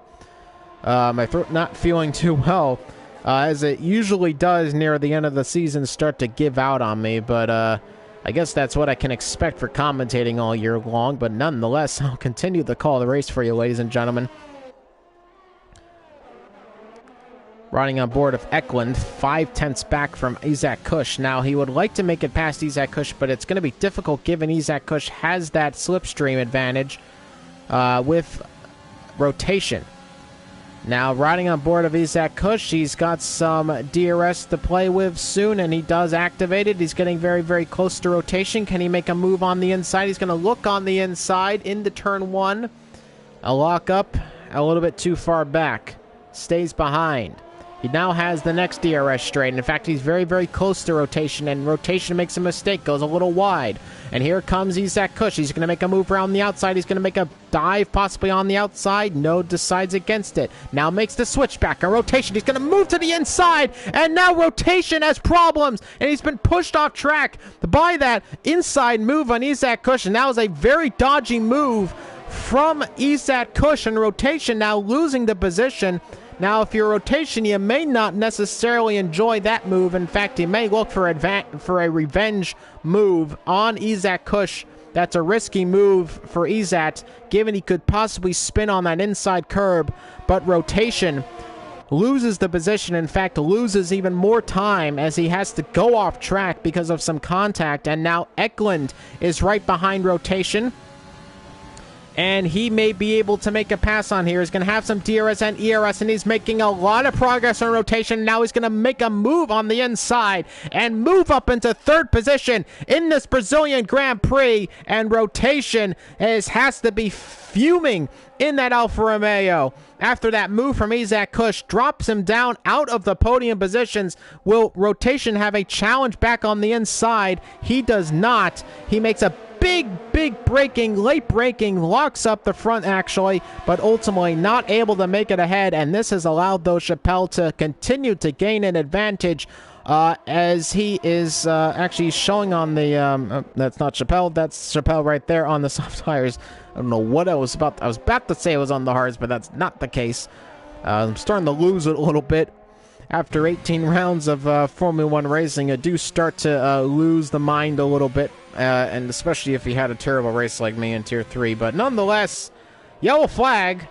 My throat not feeling too well, as it usually does near the end of the season, start to give out on me, but I guess that's what I can expect for commentating all year long, but nonetheless, I'll continue the call of the race for you, ladies and gentlemen. Riding on board of Eklund, 5/10 back from Isaac Kush. Now, he would like to make it past Isaac Kush, but it's going to be difficult given Isaac Kush has that slipstream advantage with rotation. Now, riding on board of Isaac Kush, he's got some DRS to play with soon, and he does activate it. He's getting very, very close to rotation. Can he make a move on the inside? He's going to look on the inside into turn 1. A lock up, a little bit too far back. Stays behind. He now has the next DRS straight. In fact, he's very, very close to rotation, and rotation makes a mistake, goes a little wide. And here comes Isaac Kush. He's going to make a move around the outside. He's going to make a dive possibly on the outside. No, decides against it. Now makes the switchback. A rotation. He's going to move to the inside, and now rotation has problems, and he's been pushed off track by that inside move on Isaac Kush, and that was a very dodgy move from Isaac Kush, and rotation now losing the position. Now, if you're rotation, you may not necessarily enjoy that move. In fact, you may look for a revenge move on Isaac Kush. That's a risky move for Isaac, given he could possibly spin on that inside curb. But rotation loses the position. In fact, loses even more time as he has to go off track because of some contact. And now Eklund is right behind rotation. And he may be able to make a pass on here. He's going to have some DRS and ERS, and he's making a lot of progress on rotation. Now he's going to make a move on the inside and move up into third position in this Brazilian Grand Prix. And rotation has to be fuming in that Alfa Romeo. After that move from Isaac Kush drops him down out of the podium positions. Will rotation have a challenge back on the inside? He does not. He makes a big braking, late braking, locks up the front actually, but ultimately not able to make it ahead, and this has allowed though Chappelle to continue to gain an advantage as he is actually showing on the, that's not Chappelle, that's Chappelle right there on the soft tires. I don't know what I was about to say it was on the hards, but that's not the case. I'm starting to lose it a little bit. After 18 rounds of Formula 1 racing, I do start to lose the mind a little bit, and especially if you had a terrible race like me in Tier 3. But nonetheless, yellow flag,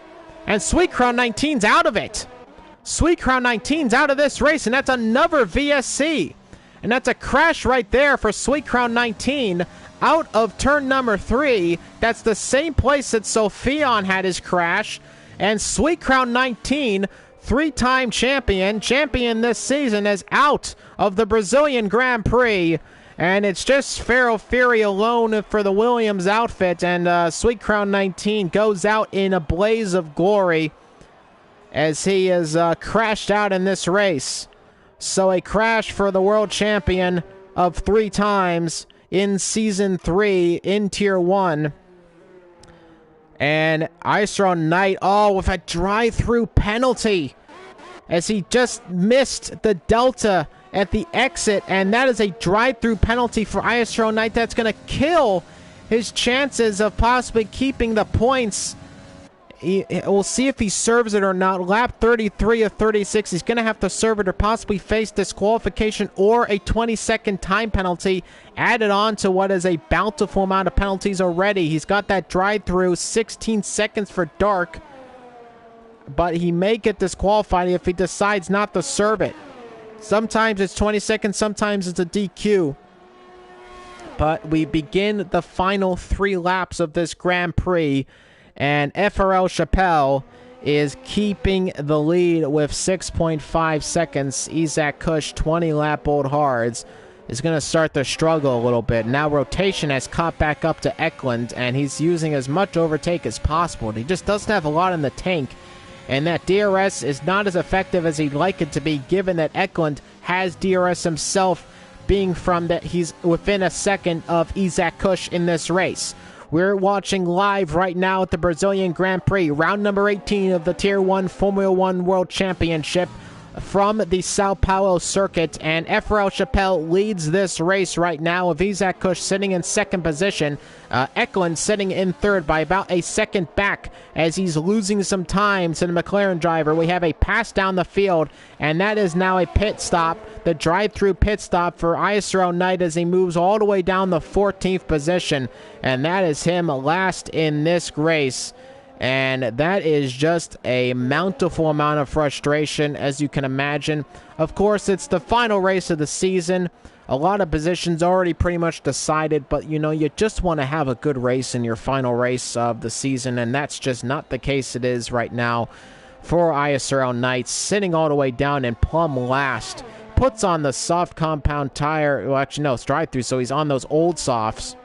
and Sweet Crown 19's out of it. Sweet Crown 19's out of this race, and that's another VSC. And that's a crash right there for Sweet Crown 19 out of turn number 3. That's the same place that Sophion had his crash. And Sweet Crown 19, three-time champion this season, is out of the Brazilian Grand Prix. And it's just Feral Fury alone for the Williams outfit. And Sweet Crown 19 goes out in a blaze of glory as he has crashed out in this race. So a crash for the world champion of 3 times in Season 3 in Tier 1. And ISRL Knight, with a drive-through penalty as he just missed the Delta at the exit. And that is a drive-through penalty for ISRL Knight that's going to kill his chances of possibly keeping the points. We'll see if he serves it or not. Lap 33 of 36. He's going to have to serve it or possibly face disqualification or a 20-second time penalty added on to what is a bountiful amount of penalties already. He's got that drive-through, 16 seconds for dark, but he may get disqualified if he decides not to serve it. Sometimes it's 20 seconds, sometimes it's a DQ. But we begin the final 3 laps of this Grand Prix, and FRL Chappelle is keeping the lead with 6.5 seconds. Isaac Kush, 20-lap-old hards, is going to start to struggle a little bit. Now rotation has caught back up to Eklund, and he's using as much overtake as possible. He just doesn't have a lot in the tank, and that DRS is not as effective as he'd like it to be, given that Eklund has DRS himself, being from that he's within a second of Isaac Kush in this race. We're watching live right now at the Brazilian Grand Prix, round number 18 of the Tier 1 Formula 1 World Championship. from the Sao Paulo circuit, and ISRL Chappelle leads this race right now with Isaac Kush sitting in second position. Eklund sitting in third by about a second back as he's losing some time to the McLaren driver. We have a pass down the field, and that is now a pit stop, the drive-through pit stop for ISRL Knight as he moves all the way down the 14th position, and that is him last in this race. And that is just a bountiful amount of frustration, as you can imagine. Of course, it's the final race of the season. A lot of positions already pretty much decided, but you know, you just want to have a good race in your final race of the season, and that's just not the case it is right now for ISRL Knights, sitting all the way down in plumb last. Puts on the soft compound tire. Well, actually, no, it's drive-through, so he's on those old softs.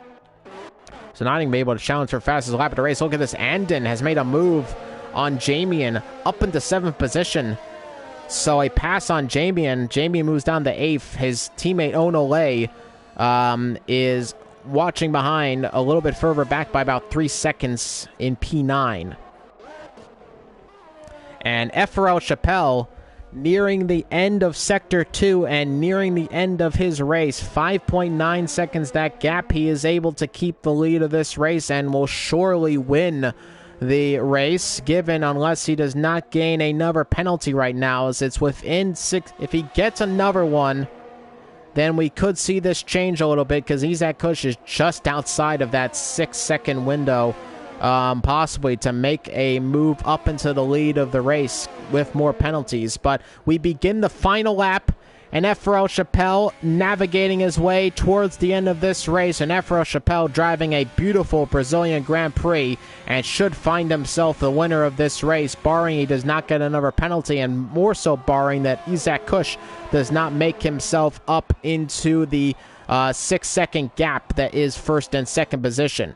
So not even be able to challenge for fastest lap of the race. Look at this. Andon has made a move on Jamian up into 7th position. So a pass on Jamian. Jamian moves down to 8th. His teammate Onole is watching behind a little bit further back by about 3 seconds in P9. And ISRL Chappelle nearing the end of Sector 2 and nearing the end of his race. 5.9 seconds that gap. He is able to keep the lead of this race and will surely win the race, given unless he does not gain another penalty right now, as it's within 6. If he gets another one, then we could see this change a little bit, because Isaac Kush is just outside of that 6-second window, possibly to make a move up into the lead of the race with more penalties. But we begin the final lap, and ISRL Chappelle navigating his way towards the end of this race, and ISRL Chappelle driving a beautiful Brazilian Grand Prix and should find himself the winner of this race, barring he does not get another penalty, and more so barring that Isaac Kush does not make himself up into the 6-second gap that is first and second position.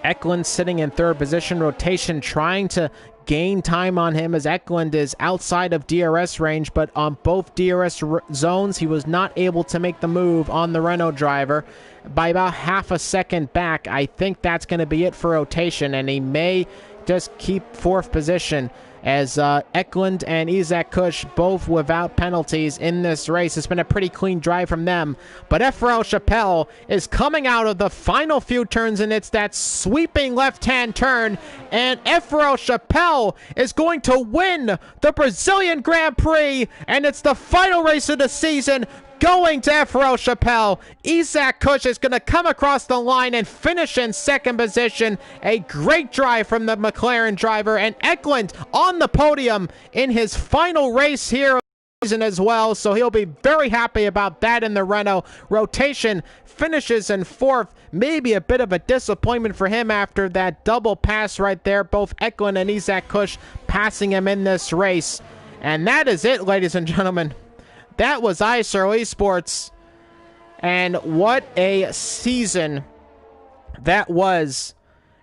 Eklund sitting in third position, rotation trying to gain time on him as Eklund is outside of DRS range, but on both DRS zones he was not able to make the move on the Renault driver by about half a second back. I think that's going to be it for rotation, and he may just keep fourth position as Eklund and Isaac Kush both without penalties in this race. It's been a pretty clean drive from them, but ISRL Chappelle is coming out of the final few turns, and it's that sweeping left-hand turn, and ISRL Chappelle is going to win the Brazilian Grand Prix, and it's the final race of the season going to ISRL Chappelle. Isaac Kush is going to come across the line and finish in second position. A great drive from the McLaren driver, and Eklund on the podium in his final race here of the season as well, so he'll be very happy about that in the Renault. Rotation finishes in fourth. Maybe a bit of a disappointment for him after that double pass right there. Both Eklund and Isaac Kush passing him in this race. And that is it, ladies and gentlemen. That was ISRL Esports, and what a season that was.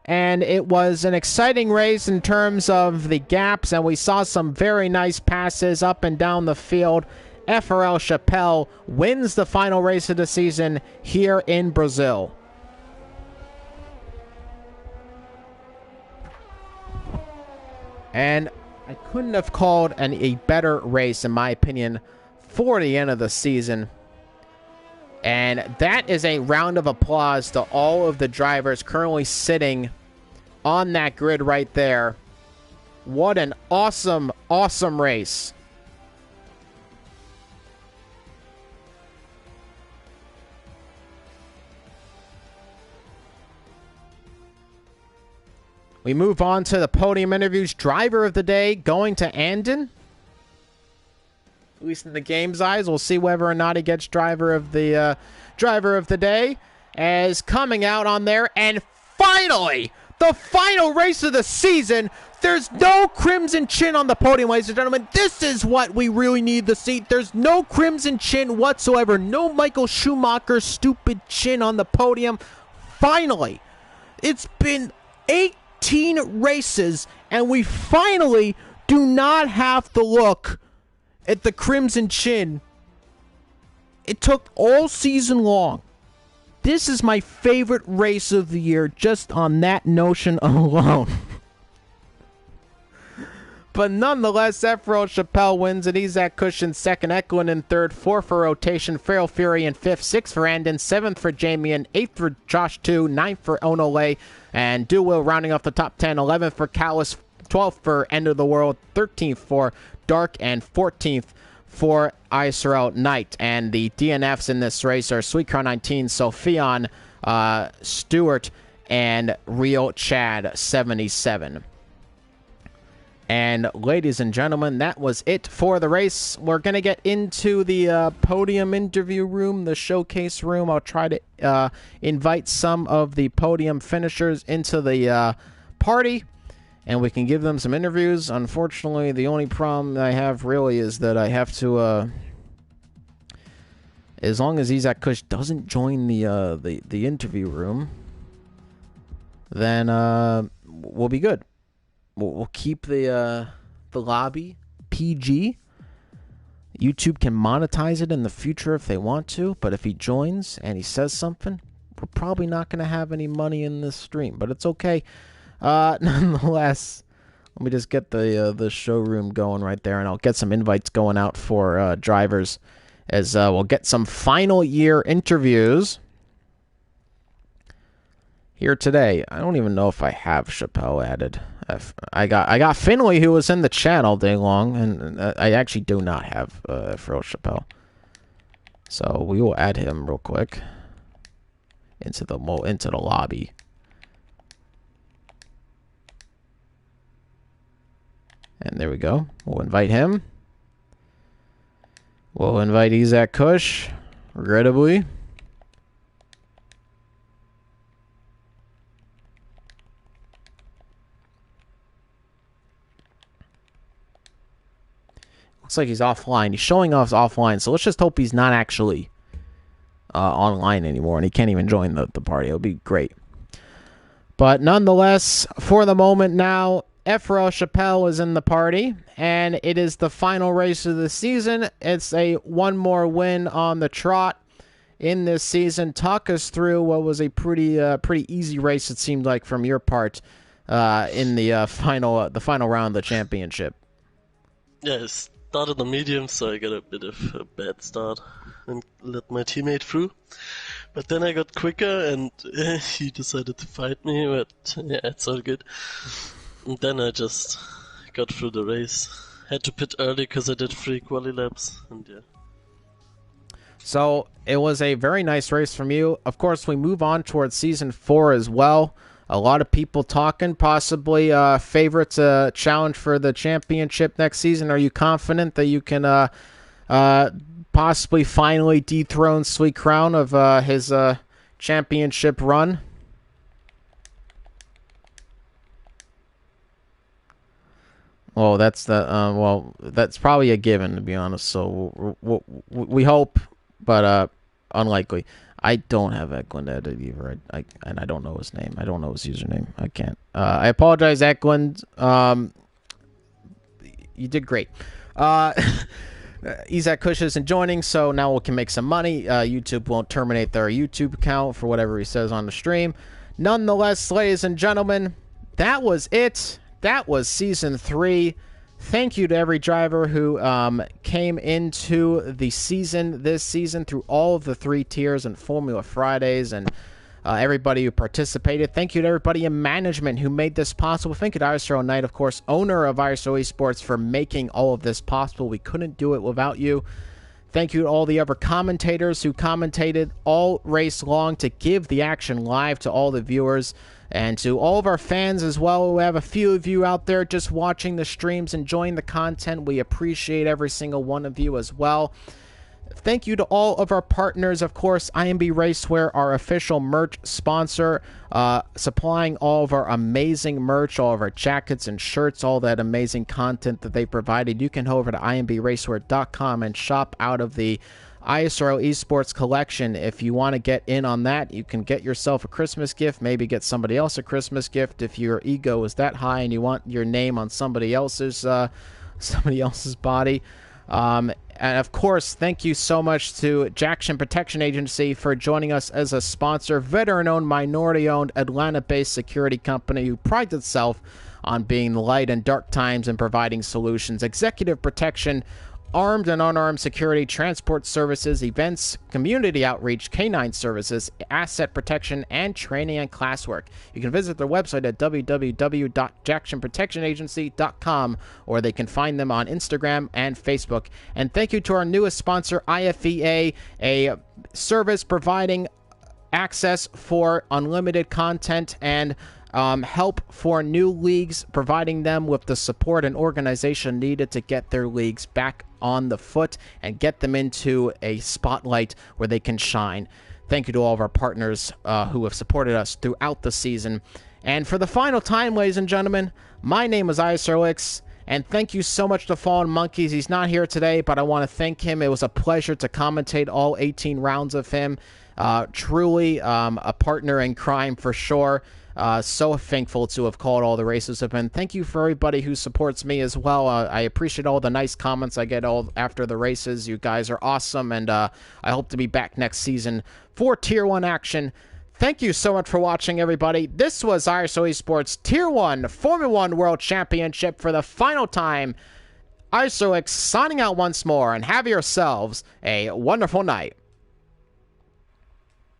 And it was an exciting race in terms of the gaps, and we saw some very nice passes up and down the field. ISRL Chappelle wins the final race of the season here in Brazil. And I couldn't have called a better race, in my opinion, for the end of the season. And that is a round of applause to all of the drivers currently sitting on that grid right there. What an awesome, awesome race. We move on to the podium interviews. Driver of the day going to Andon. At least in the game's eyes, we'll see whether or not he gets driver of the day. As coming out on there, and finally, the final race of the season. There's no Crimson Chin on the podium, ladies and gentlemen. This is what we really need to see. There's no Crimson Chin whatsoever. No Michael Schumacher stupid chin on the podium. Finally, it's been 18 races, and we finally do not have to look at the Crimson Chin. It took all season long. This is my favorite race of the year just on that notion alone. But nonetheless, Ephraim Chappelle wins it. Isaac Kush in second, Eklund in third, 4 for rotation, Feral Fury in fifth, 6 for Andon, 7th for Jamian, 8th for Josh 2, 9th for Onole, and Duwil rounding off the top 10, 11th for Callus, 12th for End of the World, 13th for Dark, and 14th for ISRL Knight. And the DNFs in this race are Sweet Crown 19, Sophion, Stewart, and Real Chad 77. And ladies and gentlemen, that was it for the race. We're going to get into the podium interview room, the showcase room. I'll try to invite some of the podium finishers into the party, and we can give them some interviews. Unfortunately, the only problem I have really is that I have to, as long as Isaac Kush doesn't join the interview room, then we'll be good. We'll keep the lobby PG. YouTube can monetize it in the future if they want to, but if he joins and he says something, we're probably not going to have any money in this stream, but it's okay. Nonetheless, let me just get the showroom going right there, and I'll get some invites going out for drivers as we'll get some final year interviews here today. I don't even know if I have Chappelle added. I got Finley, who was in the chat all day long, and I actually do not have Ephraim Chappelle. So we will add him real quick into the lobby. And there we go. We'll invite him. We'll invite Isaac Kush, regrettably. Looks like he's offline. He's showing off offline, so let's just hope he's not actually online anymore, and he can't even join the party. It would be great. But nonetheless, for the moment now, Ephraim Chappelle is in the party, and it is the final race of the season. It's a one more win on the trot in this season. Talk us through what was a pretty easy race, it seemed like, from your part in the final round of the championship. Yes. Started on medium, so I got a bit of a bad start and let my teammate through. But then I got quicker and he decided to fight me, but yeah, it's all good. And then I just got through the race. Had to pit early because I did 3 quali laps, and yeah. So it was a very nice race from you. Of course, we move on towards Season 4 as well. A lot of people talking, possibly favorites challenge for the championship next season. Are you confident that you can possibly finally dethrone Sweet Crown of his championship run? Well, that's that's probably a given, to be honest. So we hope, but unlikely. I don't have Eklund added either. And I don't know his name. I don't know his username. I can't. I apologize, Eklund. You did great. Isaac Kush isn't joining, so now we can make some money. YouTube won't terminate their YouTube account for whatever he says on the stream. Nonetheless, ladies and gentlemen, that was it. That was Season 3. Thank you to every driver who came into the season this season through all of the 3 tiers and Formula Fridays, and everybody who participated. Thank you to everybody in management who made this possible. Thank you to ISRL Knight, of course, owner of ISRL Esports, for making all of this possible. We couldn't do it without you. Thank you to all the other commentators who commentated all race long to give the action live to all the viewers. And to all of our fans as well. We have a few of you out there just watching the streams, enjoying the content. We appreciate every single one of you as well. Thank you to all of our partners, of course, IMB Racewear, our official merch sponsor, supplying all of our amazing merch, all of our jackets and shirts, all that amazing content that they provided. You can head over to imbracewear.com and shop out of the ISRL Esports collection. If you want to get in on that, you can get yourself a Christmas gift, maybe get somebody else a Christmas gift if your ego is that high and you want your name on somebody else's body. And of course, thank you so much to Jackson Protection Agency for joining us as a sponsor. Veteran-owned, minority-owned, Atlanta-based security company who prides itself on being light in dark times and providing solutions. Executive protection, armed and unarmed security, transport services, events, community outreach, canine services, asset protection, and training and classwork. You can visit their website at www.jacksonprotectionagency.com, or they can find them on Instagram and Facebook. And thank you to our newest sponsor, IFEA, a service providing access for unlimited content and help for new leagues, providing them with the support and organization needed to get their leagues back on the foot and get them into a spotlight where they can shine. Thank you to all of our partners who have supported us throughout the season. And for the final time, ladies and gentlemen, my name is ISRL, and thank you so much to Fallen Monkeys. He's not here today, but I want to thank him. It was a pleasure to commentate all 18 rounds of him. Truly a partner in crime for sure. So thankful to have called all the races with him. Thank you for everybody who supports me as well. I appreciate all the nice comments I get all after the races. You guys are awesome, and I hope to be back next season for Tier 1 action. Thank you so much for watching, everybody. This was ISRL Esports Tier 1 Formula 1 World Championship for the final time. ISRL signing out once more, and have yourselves a wonderful night.